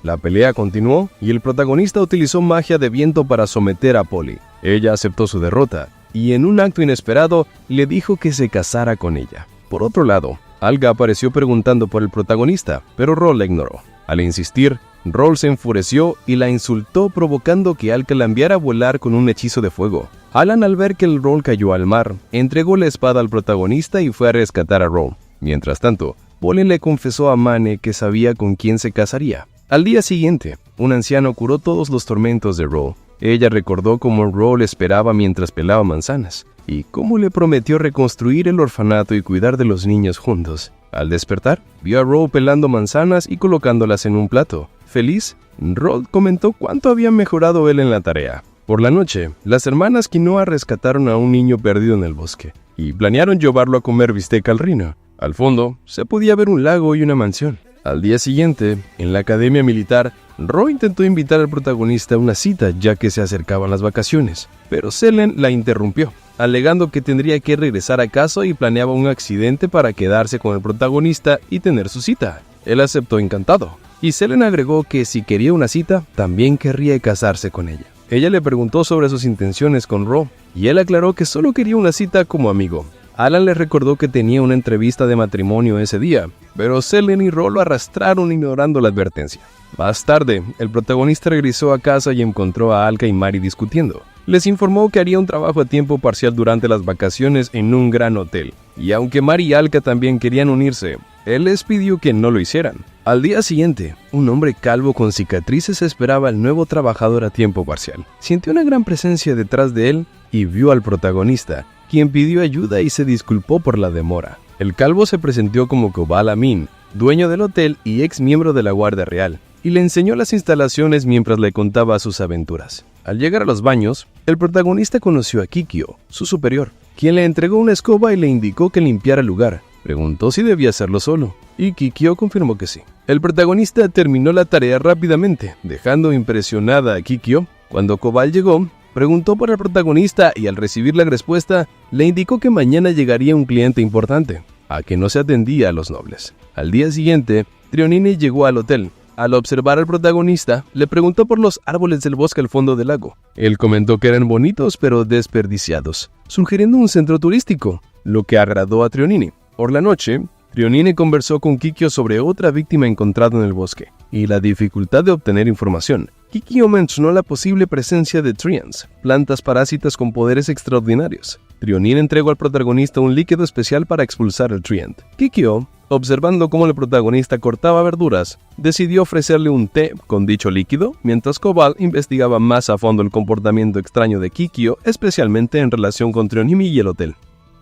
La pelea continuó y el protagonista utilizó magia de viento para someter a Polly. Ella aceptó su derrota y en un acto inesperado le dijo que se casara con ella. Por otro lado, Alga apareció preguntando por el protagonista, pero Roll la ignoró. Al insistir, Roll se enfureció y la insultó, provocando que Alga la enviara a volar con un hechizo de fuego. Alan, al ver que el Roll cayó al mar, entregó la espada al protagonista y fue a rescatar a Roll. Mientras tanto, Polly le confesó a Mane que sabía con quién se casaría. Al día siguiente, un anciano curó todos los tormentos de Roll. Ella recordó cómo Roll esperaba mientras pelaba manzanas y cómo le prometió reconstruir el orfanato y cuidar de los niños juntos. Al despertar, vio a Roll pelando manzanas y colocándolas en un plato. Feliz, Roll comentó cuánto había mejorado él en la tarea. Por la noche, las hermanas Quinoa rescataron a un niño perdido en el bosque y planearon llevarlo a comer bistec al Rino. Al fondo, se podía ver un lago y una mansión. Al día siguiente, en la academia militar, Roll intentó invitar al protagonista a una cita ya que se acercaban las vacaciones, pero Selene la interrumpió, alegando que tendría que regresar a casa y planeaba un accidente para quedarse con el protagonista y tener su cita. Él aceptó encantado, y Selene agregó que si quería una cita, también querría casarse con ella. Ella le preguntó sobre sus intenciones con Roll, y él aclaró que solo quería una cita como amigo. Alan le recordó que tenía una entrevista de matrimonio ese día, pero Selene y Roll lo arrastraron ignorando la advertencia. Más tarde, el protagonista regresó a casa y encontró a Alga y Mari discutiendo. Les informó que haría un trabajo a tiempo parcial durante las vacaciones en un gran hotel, y aunque Mari y Alga también querían unirse, él les pidió que no lo hicieran. Al día siguiente, un hombre calvo con cicatrices esperaba al nuevo trabajador a tiempo parcial. Sintió una gran presencia detrás de él y vio al protagonista, quien pidió ayuda y se disculpó por la demora. El calvo se presentó como Cobal Amin, dueño del hotel y ex miembro de la Guardia Real, y le enseñó las instalaciones mientras le contaba sus aventuras. Al llegar a los baños, el protagonista conoció a Kikyo, su superior, quien le entregó una escoba y le indicó que limpiara el lugar. Preguntó si debía hacerlo solo, y Kikyo confirmó que sí. El protagonista terminó la tarea rápidamente, dejando impresionada a Kikyo. Cuando Cobal llegó, preguntó por el protagonista y al recibir la respuesta, le indicó que mañana llegaría un cliente importante, a que no se atendía a los nobles. Al día siguiente, Trionine llegó al hotel. Al observar al protagonista, le preguntó por los árboles del bosque al fondo del lago. Él comentó que eran bonitos pero desperdiciados, sugiriendo un centro turístico, lo que agradó a Trionine. Por la noche, Trionine conversó con Kikyo sobre otra víctima encontrada en el bosque y la dificultad de obtener información. Kikyo mencionó la posible presencia de Treants, plantas parásitas con poderes extraordinarios. Trionine entregó al protagonista un líquido especial para expulsar el Treant. Kikyo, observando cómo el protagonista cortaba verduras, decidió ofrecerle un té con dicho líquido, mientras Cobal investigaba más a fondo el comportamiento extraño de Kikyo, especialmente en relación con Trionine y el hotel.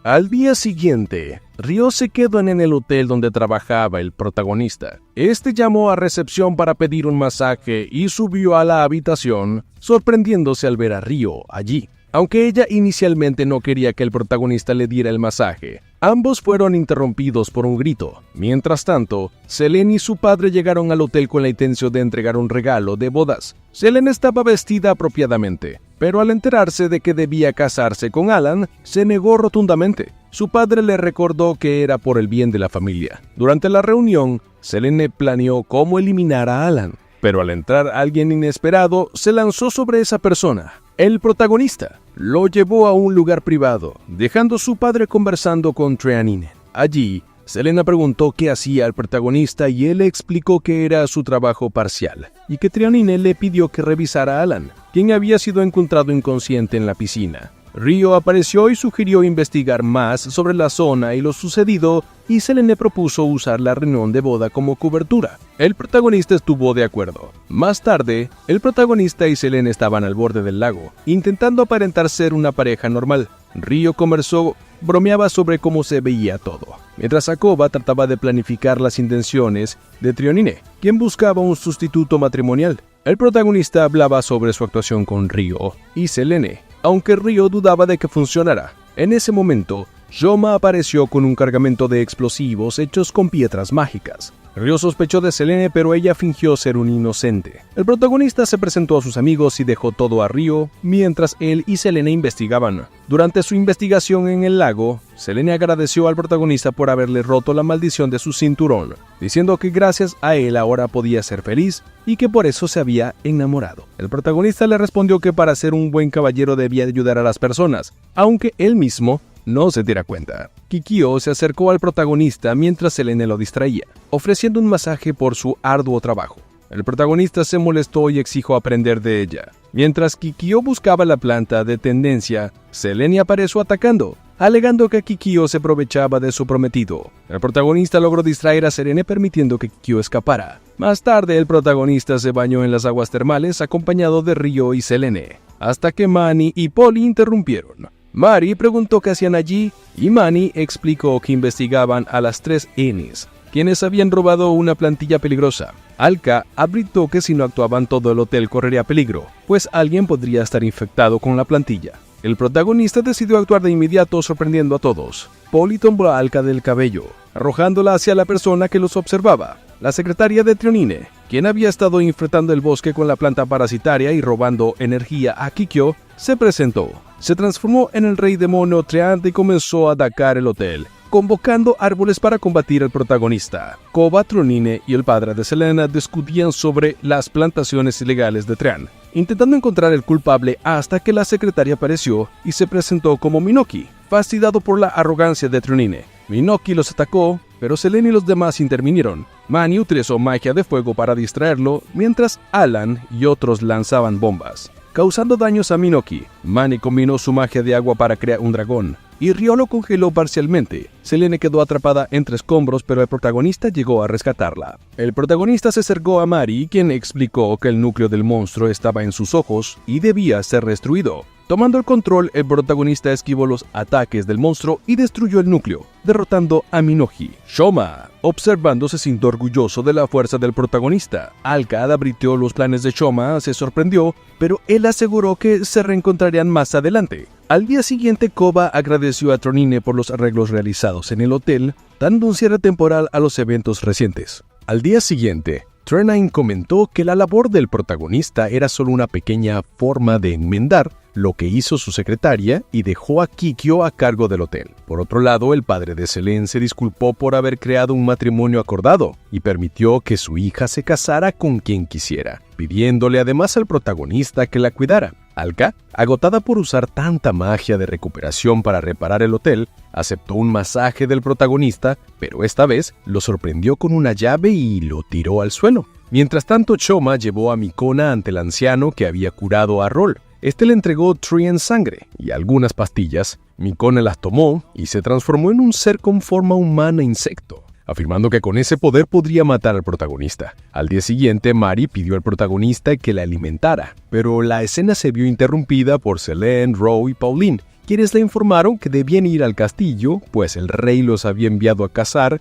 Al día siguiente, Ryo se quedó en el hotel donde trabajaba el protagonista. Este llamó a recepción para pedir un masaje y subió a la habitación, sorprendiéndose al ver a Ryo allí. Aunque ella inicialmente no quería que el protagonista le diera el masaje, ambos fueron interrumpidos por un grito. Mientras tanto, Selene y su padre llegaron al hotel con la intención de entregar un regalo de bodas. Selene estaba vestida apropiadamente, pero al enterarse de que debía casarse con Alan, se negó rotundamente. Su padre le recordó que era por el bien de la familia. Durante la reunión, Selene planeó cómo eliminar a Alan, pero al entrar alguien inesperado, se lanzó sobre esa persona. El protagonista lo llevó a un lugar privado, dejando a su padre conversando con Trionine. Allí, Selene preguntó qué hacía el protagonista y él le explicó que era su trabajo parcial, y que Trionine le pidió que revisara a Alan, quien había sido encontrado inconsciente en la piscina. Ryo apareció y sugirió investigar más sobre la zona y lo sucedido, y Selene propuso usar la reunión de boda como cobertura. El protagonista estuvo de acuerdo. Más tarde, el protagonista y Selene estaban al borde del lago, intentando aparentar ser una pareja normal. Ryo bromeaba sobre cómo se veía todo, mientras Akoba trataba de planificar las intenciones de Trionine, quien buscaba un sustituto matrimonial. El protagonista hablaba sobre su actuación con Ryo y Selene, aunque Ryo dudaba de que funcionara. En ese momento, Yoma apareció con un cargamento de explosivos hechos con piedras mágicas. Ryo sospechó de Selene, pero ella fingió ser un inocente. El protagonista se presentó a sus amigos y dejó todo a Ryo, mientras él y Selene investigaban. Durante su investigación en el lago, Selene agradeció al protagonista por haberle roto la maldición de su cinturón, diciendo que gracias a él ahora podía ser feliz y que por eso se había enamorado. El protagonista le respondió que para ser un buen caballero debía ayudar a las personas, aunque él mismo no se diera cuenta. Kikyo se acercó al protagonista mientras Selene lo distraía, ofreciendo un masaje por su arduo trabajo. El protagonista se molestó y exigió aprender de ella. Mientras Kikyo buscaba la planta de tendencia, Selene apareció atacando, alegando que Kikyo se aprovechaba de su prometido. El protagonista logró distraer a Selene permitiendo que Kikyo escapara. Más tarde, el protagonista se bañó en las aguas termales acompañado de Ryo y Selene, hasta que Manny y Polly interrumpieron. Mari preguntó qué hacían allí y Manny explicó que investigaban a las 3 Ns, quienes habían robado una plantilla peligrosa. Alka advirtió que si no actuaban todo el hotel correría peligro, pues alguien podría estar infectado con la plantilla. El protagonista decidió actuar de inmediato sorprendiendo a todos. Polly tomó a Alka del cabello, arrojándola hacia la persona que los observaba, la secretaria de Trionine, quien había estado infectando el bosque con la planta parasitaria y robando energía a Kikyo, se presentó. Se transformó en el rey demonio Treant y comenzó a atacar el hotel, convocando árboles para combatir al protagonista. Koba, Trionine y el padre de Selena discutían sobre las plantaciones ilegales de Treant, intentando encontrar el culpable hasta que la secretaria apareció y se presentó como Minoki, fastidiado por la arrogancia de Trionine. Minoki los atacó, pero Selene y los demás intervinieron. Manny utilizó magia de fuego para distraerlo, mientras Alan y otros lanzaban bombas, causando daños a Minoki. Manny combinó su magia de agua para crear un dragón, y Ryo lo congeló parcialmente. Selene quedó atrapada entre escombros, pero el protagonista llegó a rescatarla. El protagonista se acercó a Mari, quien explicó que el núcleo del monstruo estaba en sus ojos y debía ser destruido. Tomando el control, el protagonista esquivó los ataques del monstruo y destruyó el núcleo, derrotando a Minoji. Shoma, observando, se sintió orgulloso de la fuerza del protagonista. Alka advirtió los planes de Shoma, se sorprendió, pero él aseguró que se reencontrarían más adelante. Al día siguiente, Koba agradeció a Trionine por los arreglos realizados en el hotel, dando un cierre temporal a los eventos recientes. Al día siguiente, Trionine comentó que la labor del protagonista era solo una pequeña forma de enmendar lo que hizo su secretaria y dejó a Kikyo a cargo del hotel. Por otro lado, el padre de Selene se disculpó por haber creado un matrimonio acordado y permitió que su hija se casara con quien quisiera, pidiéndole además al protagonista que la cuidara. Alka, agotada por usar tanta magia de recuperación para reparar el hotel, aceptó un masaje del protagonista, pero esta vez lo sorprendió con una llave y lo tiró al suelo. Mientras tanto, Shoma llevó a Mikona ante el anciano que había curado a Roll. Este le entregó Trien sangre y algunas pastillas. Mikona las tomó y se transformó en un ser con forma humana insecto, afirmando que con ese poder podría matar al protagonista. Al día siguiente, Mari pidió al protagonista que la alimentara, pero la escena se vio interrumpida por Selene, Ryo y Pauline, quienes le informaron que debían ir al castillo, pues el rey los había enviado a cazar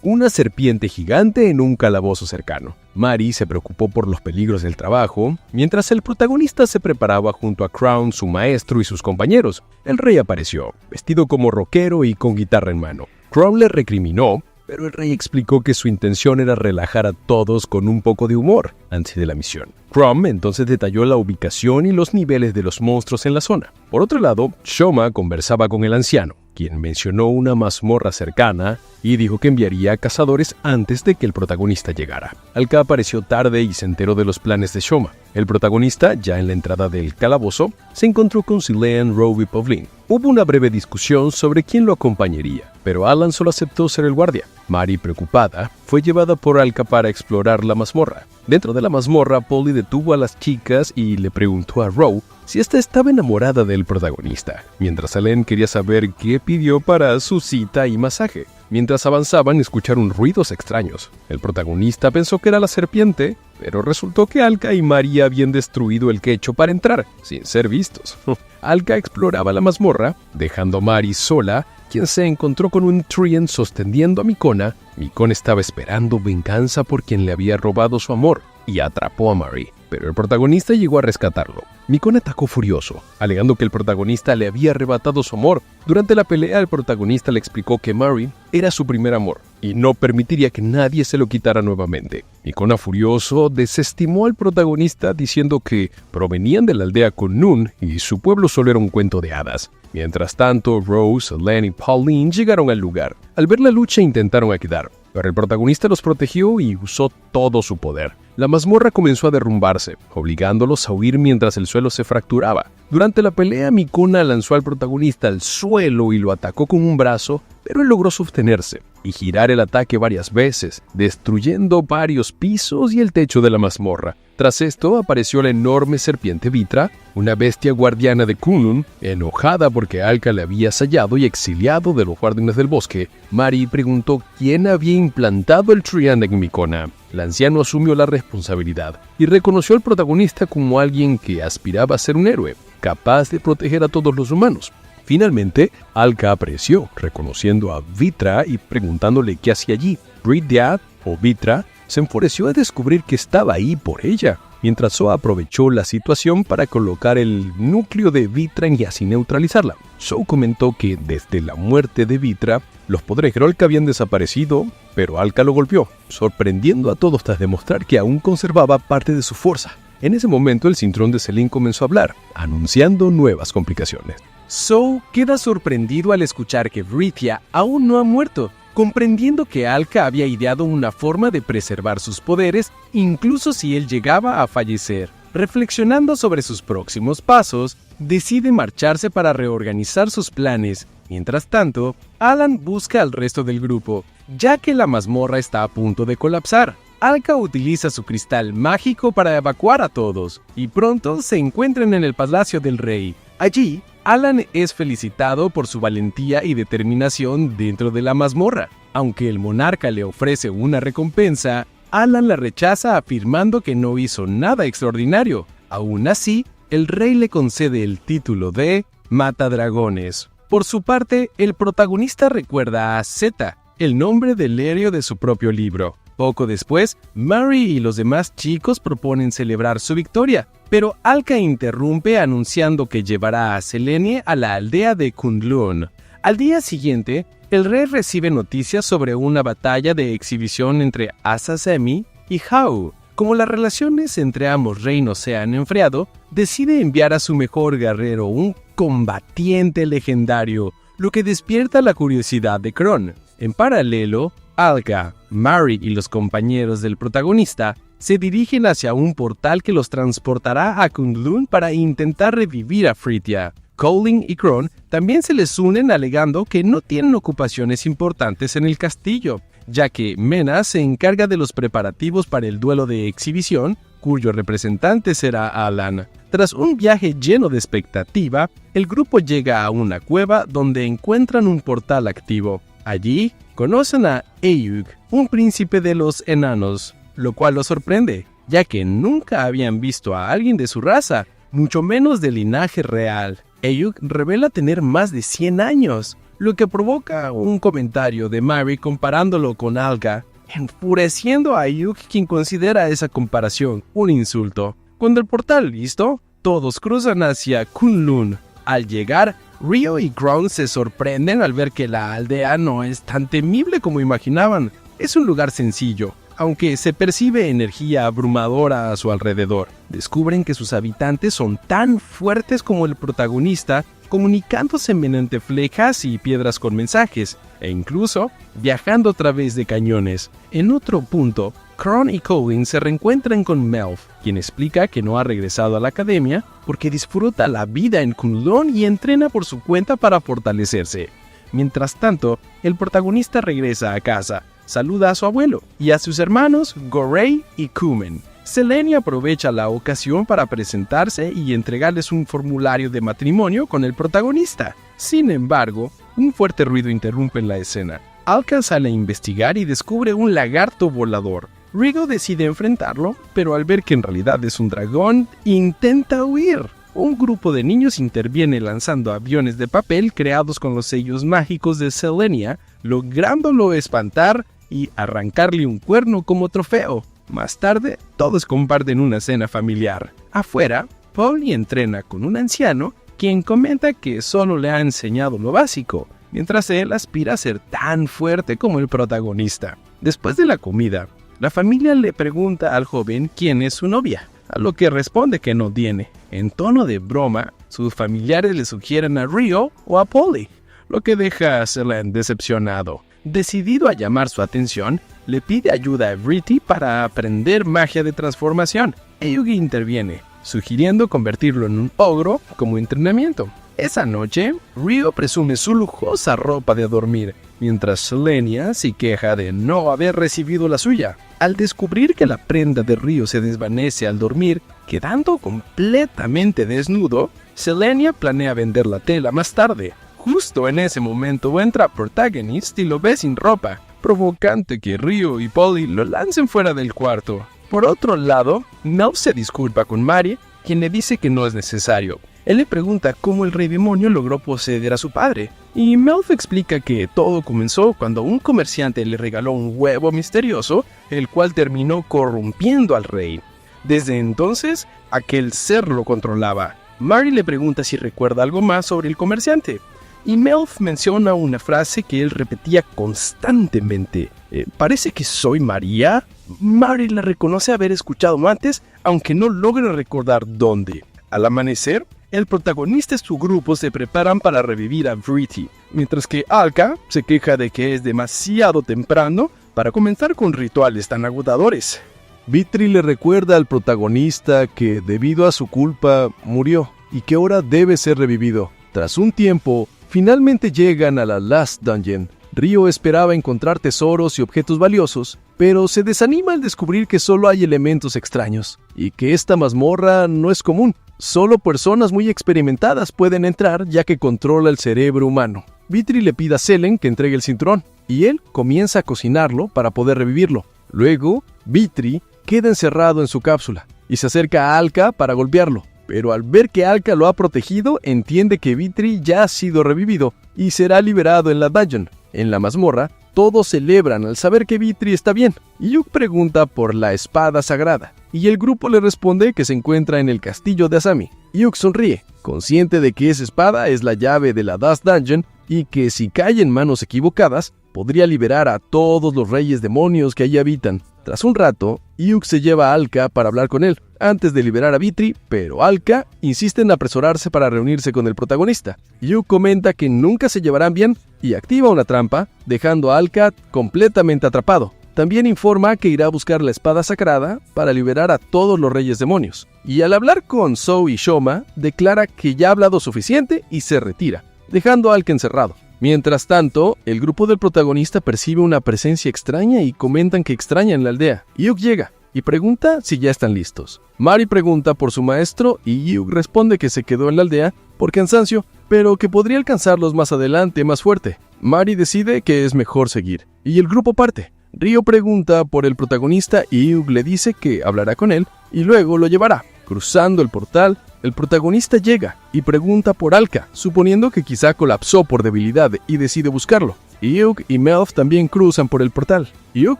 una serpiente gigante en un calabozo cercano. Mari se preocupó por los peligros del trabajo, mientras el protagonista se preparaba junto a Crown, su maestro y sus compañeros. El rey apareció, vestido como rockero y con guitarra en mano. Crown le recriminó, pero el rey explicó que su intención era relajar a todos con un poco de humor antes de la misión. Crumb entonces detalló la ubicación y los niveles de los monstruos en la zona. Por otro lado, Shoma conversaba con el anciano, quien mencionó una mazmorra cercana y dijo que enviaría cazadores antes de que el protagonista llegara. Alka apareció tarde y se enteró de los planes de Shoma. El protagonista, ya en la entrada del calabozo, se encontró con Selene, Ryo y Pauline. Hubo una breve discusión sobre quién lo acompañaría, pero Alan solo aceptó ser el guardia. Mari, preocupada, fue llevada por Alka para explorar la mazmorra. Dentro de la mazmorra, Polly detuvo a las chicas y le preguntó a Ryo si ésta estaba enamorada del protagonista, mientras Selene quería saber qué pidió para su cita y masaje. Mientras avanzaban, escucharon ruidos extraños. El protagonista pensó que era la serpiente, pero resultó que Alka y María habían destruido el quecho para entrar, sin ser vistos. Alka exploraba la mazmorra, dejando a Mari sola, quien se encontró con un Trien sosteniendo a Mikona. Mikona estaba esperando venganza por quien le había robado su amor, y atrapó a Mari, pero el protagonista llegó a rescatarlo. Mikona atacó furioso, alegando que el protagonista le había arrebatado su amor. Durante la pelea, el protagonista le explicó que Mari era su primer amor, y no permitiría que nadie se lo quitara nuevamente. Icona furioso desestimó al protagonista diciendo que provenían de la aldea Kunlun y su pueblo solo era un cuento de hadas. Mientras tanto, Rose, Len y Pauline llegaron al lugar. Al ver la lucha intentaron ayudar, pero el protagonista los protegió y usó todo su poder. La mazmorra comenzó a derrumbarse, obligándolos a huir mientras el suelo se fracturaba. Durante la pelea, Mikona lanzó al protagonista al suelo y lo atacó con un brazo, pero él logró sostenerse y girar el ataque varias veces, destruyendo varios pisos y el techo de la mazmorra. Tras esto, apareció la enorme serpiente Vitra, una bestia guardiana de Kunlun. Enojada porque Alka le había hallado y exiliado de los guardianes del bosque, Mari preguntó quién había implantado el Triand en Mikona. El anciano asumió la responsabilidad y reconoció al protagonista como alguien que aspiraba a ser un héroe, capaz de proteger a todos los humanos. Finalmente, Alka apareció, reconociendo a Vitra y preguntándole qué hacía allí. Bridya, o Vitra, se enfureció al descubrir que estaba ahí por ella, mientras Zoa aprovechó la situación para colocar el núcleo de Vitra y así neutralizarla. Zoe comentó que desde la muerte de Vitra, los poderes Hrolk habían desaparecido, pero Alka lo golpeó, sorprendiendo a todos tras demostrar que aún conservaba parte de su fuerza. En ese momento, el cinturón de Selene comenzó a hablar, anunciando nuevas complicaciones. Zoe queda sorprendido al escuchar que Bridya aún no ha muerto, comprendiendo que Alka había ideado una forma de preservar sus poderes incluso si él llegaba a fallecer. Reflexionando sobre sus próximos pasos, decide marcharse para reorganizar sus planes. Mientras tanto, Alan busca al resto del grupo, ya que la mazmorra está a punto de colapsar. Alka utiliza su cristal mágico para evacuar a todos, y pronto se encuentran en el palacio del rey. Allí, Alan es felicitado por su valentía y determinación dentro de la mazmorra. Aunque el monarca le ofrece una recompensa, Alan la rechaza afirmando que no hizo nada extraordinario. Aún así, el rey le concede el título de Matadragones. Por su parte, el protagonista recuerda a Zeta, el nombre del héroe de su propio libro. Poco después, Mari y los demás chicos proponen celebrar su victoria, pero Alka interrumpe anunciando que llevará a Selene a la aldea de Kunlun. Al día siguiente, el rey recibe noticias sobre una batalla de exhibición entre Asasemi y Hau. Como las relaciones entre ambos reinos se han enfriado, decide enviar a su mejor guerrero, un combatiente legendario, lo que despierta la curiosidad de Kron. En paralelo, Alka, Mari y los compañeros del protagonista se dirigen hacia un portal que los transportará a Kunlun para intentar revivir a Frithia. Colin y Kron también se les unen alegando que no tienen ocupaciones importantes en el castillo, ya que Mena se encarga de los preparativos para el duelo de exhibición, cuyo representante será Alan. Tras un viaje lleno de expectativa, el grupo llega a una cueva donde encuentran un portal activo. Allí, conocen a Ayuk, un príncipe de los enanos, lo cual los sorprende, ya que nunca habían visto a alguien de su raza, mucho menos de linaje real. Ayuk revela tener más de 100 años, lo que provoca un comentario de Mari comparándolo con Alka, enfureciendo a Ayuk, quien considera esa comparación un insulto. Cuando el portal listo, todos cruzan hacia Kunlun. Al llegar, Rio y Kron se sorprenden al ver que la aldea no es tan temible como imaginaban. Es un lugar sencillo, aunque se percibe energía abrumadora a su alrededor. Descubren que sus habitantes son tan fuertes como el protagonista, comunicándose mediante flechas y piedras con mensajes, e incluso viajando a través de cañones. En otro punto, Kron y Colin se reencuentran con Melf, quien explica que no ha regresado a la academia porque disfruta la vida en Kunlun y entrena por su cuenta para fortalecerse. Mientras tanto, el protagonista regresa a casa, saluda a su abuelo y a sus hermanos Gorey y Kumen. Selene aprovecha la ocasión para presentarse y entregarles un formulario de matrimonio con el protagonista. Sin embargo, un fuerte ruido interrumpe la escena. Alka sale a investigar y descubre un lagarto volador. Rigo decide enfrentarlo, pero al ver que en realidad es un dragón, intenta huir. Un grupo de niños interviene lanzando aviones de papel creados con los sellos mágicos de Selenia, lográndolo espantar y arrancarle un cuerno como trofeo. Más tarde, todos comparten una cena familiar. Afuera, Polly entrena con un anciano, quien comenta que solo le ha enseñado lo básico, mientras él aspira a ser tan fuerte como el protagonista. Después de la comida, la familia le pregunta al joven quién es su novia, a lo que responde que no tiene. En tono de broma, sus familiares le sugieren a Ryo o a Polly, lo que deja a Selene decepcionado. Decidido a llamar su atención, le pide ayuda a Britty para aprender magia de transformación. Yugi interviene, sugiriendo convertirlo en un ogro como entrenamiento. Esa noche, Ryo presume su lujosa ropa de dormir, mientras Selenia se queja de no haber recibido la suya. Al descubrir que la prenda de Ryo se desvanece al dormir, quedando completamente desnudo, Selenia planea vender la tela más tarde. Justo en ese momento entra Protagonist y lo ve sin ropa, provocante que Ryo y Polly lo lancen fuera del cuarto. Por otro lado, Melf se disculpa con Mari, quien le dice que no es necesario. Él le pregunta cómo el rey demonio logró poseer a su padre, y Melf explica que todo comenzó cuando un comerciante le regaló un huevo misterioso, el cual terminó corrompiendo al rey. Desde entonces, aquel ser lo controlaba. Mari le pregunta si recuerda algo más sobre el comerciante, y Melf menciona una frase que él repetía constantemente. ¿Parece que soy María? Mari la reconoce haber escuchado antes, aunque no logra recordar dónde. Al amanecer, el protagonista y su grupo se preparan para revivir a Britty, mientras que Alka se queja de que es demasiado temprano para comenzar con rituales tan agotadores. Vitri le recuerda al protagonista que, debido a su culpa, murió y que ahora debe ser revivido. Tras un tiempo, finalmente llegan a la Last Dungeon. Ryo esperaba encontrar tesoros y objetos valiosos, pero se desanima al descubrir que solo hay elementos extraños, y que esta mazmorra no es común. Solo personas muy experimentadas pueden entrar, ya que controla el cerebro humano. Vitri le pide a Selene que entregue el cinturón, y él comienza a cocinarlo para poder revivirlo. Luego, Vitri queda encerrado en su cápsula, y se acerca a Alka para golpearlo. Pero al ver que Alka lo ha protegido, entiende que Vitri ya ha sido revivido y será liberado en la dungeon. En la mazmorra, todos celebran al saber que Vitri está bien. Yuk pregunta por la espada sagrada, y el grupo le responde que se encuentra en el castillo de Asami. Yuk sonríe, consciente de que esa espada es la llave de la Dust Dungeon y que si cae en manos equivocadas, podría liberar a todos los reyes demonios que allí habitan. Tras un rato, Yuk se lleva a Alka para hablar con él, antes de liberar a Vitri, pero Alka insiste en apresurarse para reunirse con el protagonista. Yuk comenta que nunca se llevarán bien y activa una trampa, dejando a Alka completamente atrapado. También informa que irá a buscar la espada sagrada para liberar a todos los reyes demonios. Y al hablar con Zou y Shoma, declara que ya ha hablado suficiente y se retira, dejando a Alka encerrado. Mientras tanto, el grupo del protagonista percibe una presencia extraña y comentan que extrañan la aldea. Yuk llega y pregunta si ya están listos. Mari pregunta por su maestro y Yuk responde que se quedó en la aldea por cansancio, pero que podría alcanzarlos más adelante más fuerte. Mari decide que es mejor seguir, y el grupo parte. Ryo pregunta por el protagonista y Yuk le dice que hablará con él y luego lo llevará. Cruzando el portal, el protagonista llega y pregunta por Alka, suponiendo que quizá colapsó por debilidad y decide buscarlo. Yuk y Melf también cruzan por el portal. Yuk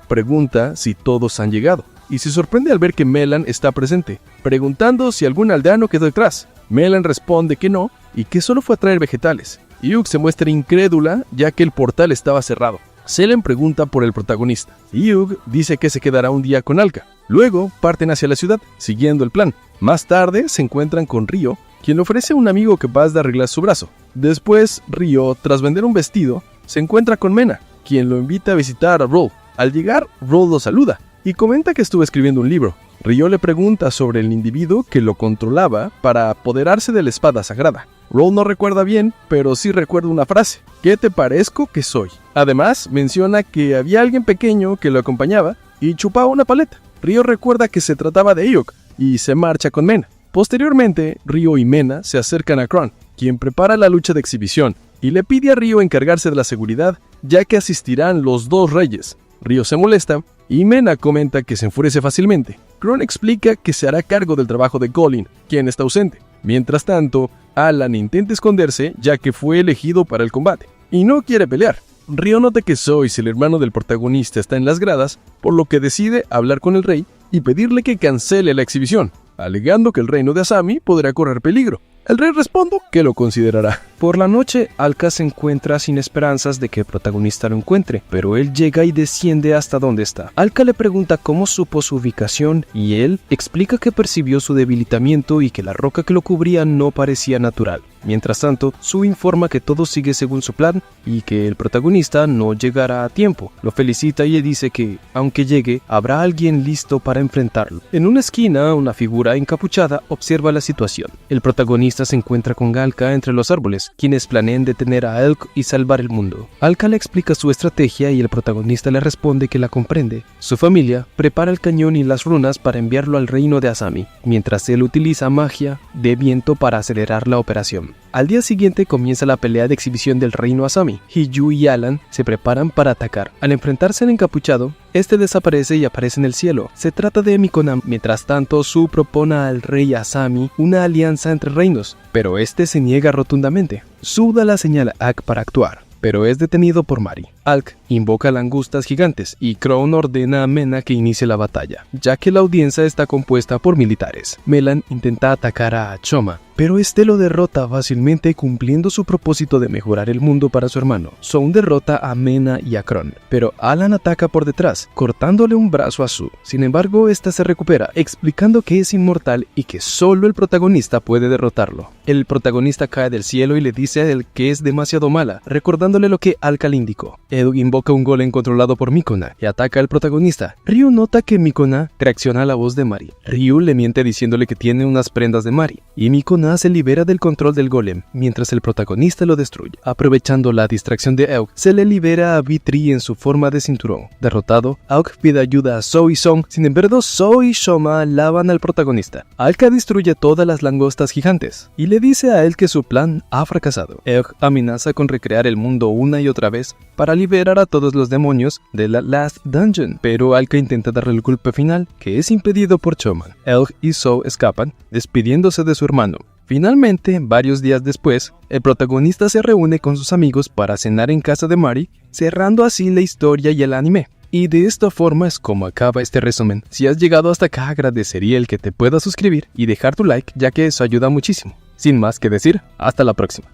pregunta si todos han llegado y se sorprende al ver que Melan está presente, preguntando si algún aldeano quedó detrás. Melan responde que no y que solo fue a traer vegetales. Yuk se muestra incrédula ya que el portal estaba cerrado. Selene pregunta por el protagonista. Yuk dice que se quedará un día con Alka. Luego parten hacia la ciudad, siguiendo el plan. Más tarde se encuentran con Ryo, quien le ofrece a un amigo capaz de arreglar su brazo. Después, Ryo, tras vender un vestido, se encuentra con Mena, quien lo invita a visitar a Roll. Al llegar, Roll lo saluda y comenta que estuvo escribiendo un libro. Ryo le pregunta sobre el individuo que lo controlaba para apoderarse de la espada sagrada. Roll no recuerda bien, pero sí recuerda una frase: ¿qué te parezco que soy? Además, menciona que había alguien pequeño que lo acompañaba y chupaba una paleta. Ryo recuerda que se trataba de Yuk y se marcha con Mena. Posteriormente, Ryo y Mena se acercan a Kron, quien prepara la lucha de exhibición, y le pide a Ryo encargarse de la seguridad, ya que asistirán los dos reyes. Ryo se molesta y Mena comenta que se enfurece fácilmente. Kron explica que se hará cargo del trabajo de Colin, quien está ausente. Mientras tanto, Alan intenta esconderse ya que fue elegido para el combate y no quiere pelear. Ryo nota que Zois, el hermano del protagonista, está en las gradas, por lo que decide hablar con el rey y pedirle que cancele la exhibición, alegando que el reino de Asami podrá correr peligro. El rey responde que lo considerará. Por la noche, Alka se encuentra sin esperanzas de que el protagonista lo encuentre, pero él llega y desciende hasta donde está. Alka le pregunta cómo supo su ubicación y él explica que percibió su debilitamiento y que la roca que lo cubría no parecía natural. Mientras tanto, Sue informa que todo sigue según su plan y que el protagonista no llegará a tiempo. Lo felicita y le dice que, aunque llegue, habrá alguien listo para enfrentarlo. En una esquina, una figura encapuchada observa la situación. El protagonista se encuentra con Alka entre los árboles, quienes planean detener a Elk y salvar el mundo. Alka le explica su estrategia y el protagonista le responde que la comprende. Su familia prepara el cañón y las runas para enviarlo al reino de Asami, mientras él utiliza magia de viento para acelerar la operación. Al día siguiente comienza la pelea de exhibición del reino Asami. Hiju y Alan se preparan para atacar. Al enfrentarse al encapuchado, este desaparece y aparece en el cielo. Se trata de Mikona. Mientras tanto, Sue propone al rey Asami una alianza entre reinos, pero este se niega rotundamente. Sue da la señal a Ak para actuar, pero es detenido por Mari. Alk invoca langostas gigantes y Crown ordena a Mena que inicie la batalla, ya que la audiencia está compuesta por militares. Melan intenta atacar a Choma, pero este lo derrota fácilmente cumpliendo su propósito de mejorar el mundo para su hermano. Son derrota a Mena y a Kron, pero Alan ataca por detrás, cortándole un brazo a Sue. Sin embargo, esta se recupera, explicando que es inmortal y que solo el protagonista puede derrotarlo. El protagonista cae del cielo y le dice a él que es demasiado mala, recordándole lo que Alka le indicó. Edu invoca un golem controlado por Mikona y ataca al protagonista. Ryu nota que Mikona reacciona a la voz de Mari. Ryu le miente diciéndole que tiene unas prendas de Mari, y Mikona se libera del control del golem, mientras el protagonista lo destruye. Aprovechando la distracción de Aok, se le libera a V-Tree en su forma de cinturón. Derrotado, Aok pide ayuda a Zoe y Song, sin embargo Zoe y Shoma lavan al protagonista. Alka destruye todas las langostas gigantes, y le dice a él que su plan ha fracasado. Aok amenaza con recrear el mundo una y otra vez para liberar a todos los demonios de la Last Dungeon, pero Alka intenta darle el golpe final, que es impedido por Choma. Elg y Zoe escapan, despidiéndose de su hermano. Finalmente, varios días después, el protagonista se reúne con sus amigos para cenar en casa de Mari, cerrando así la historia y el anime. Y de esta forma es como acaba este resumen. Si has llegado hasta acá, agradecería el que te puedas suscribir y dejar tu like, ya que eso ayuda muchísimo. Sin más que decir, hasta la próxima.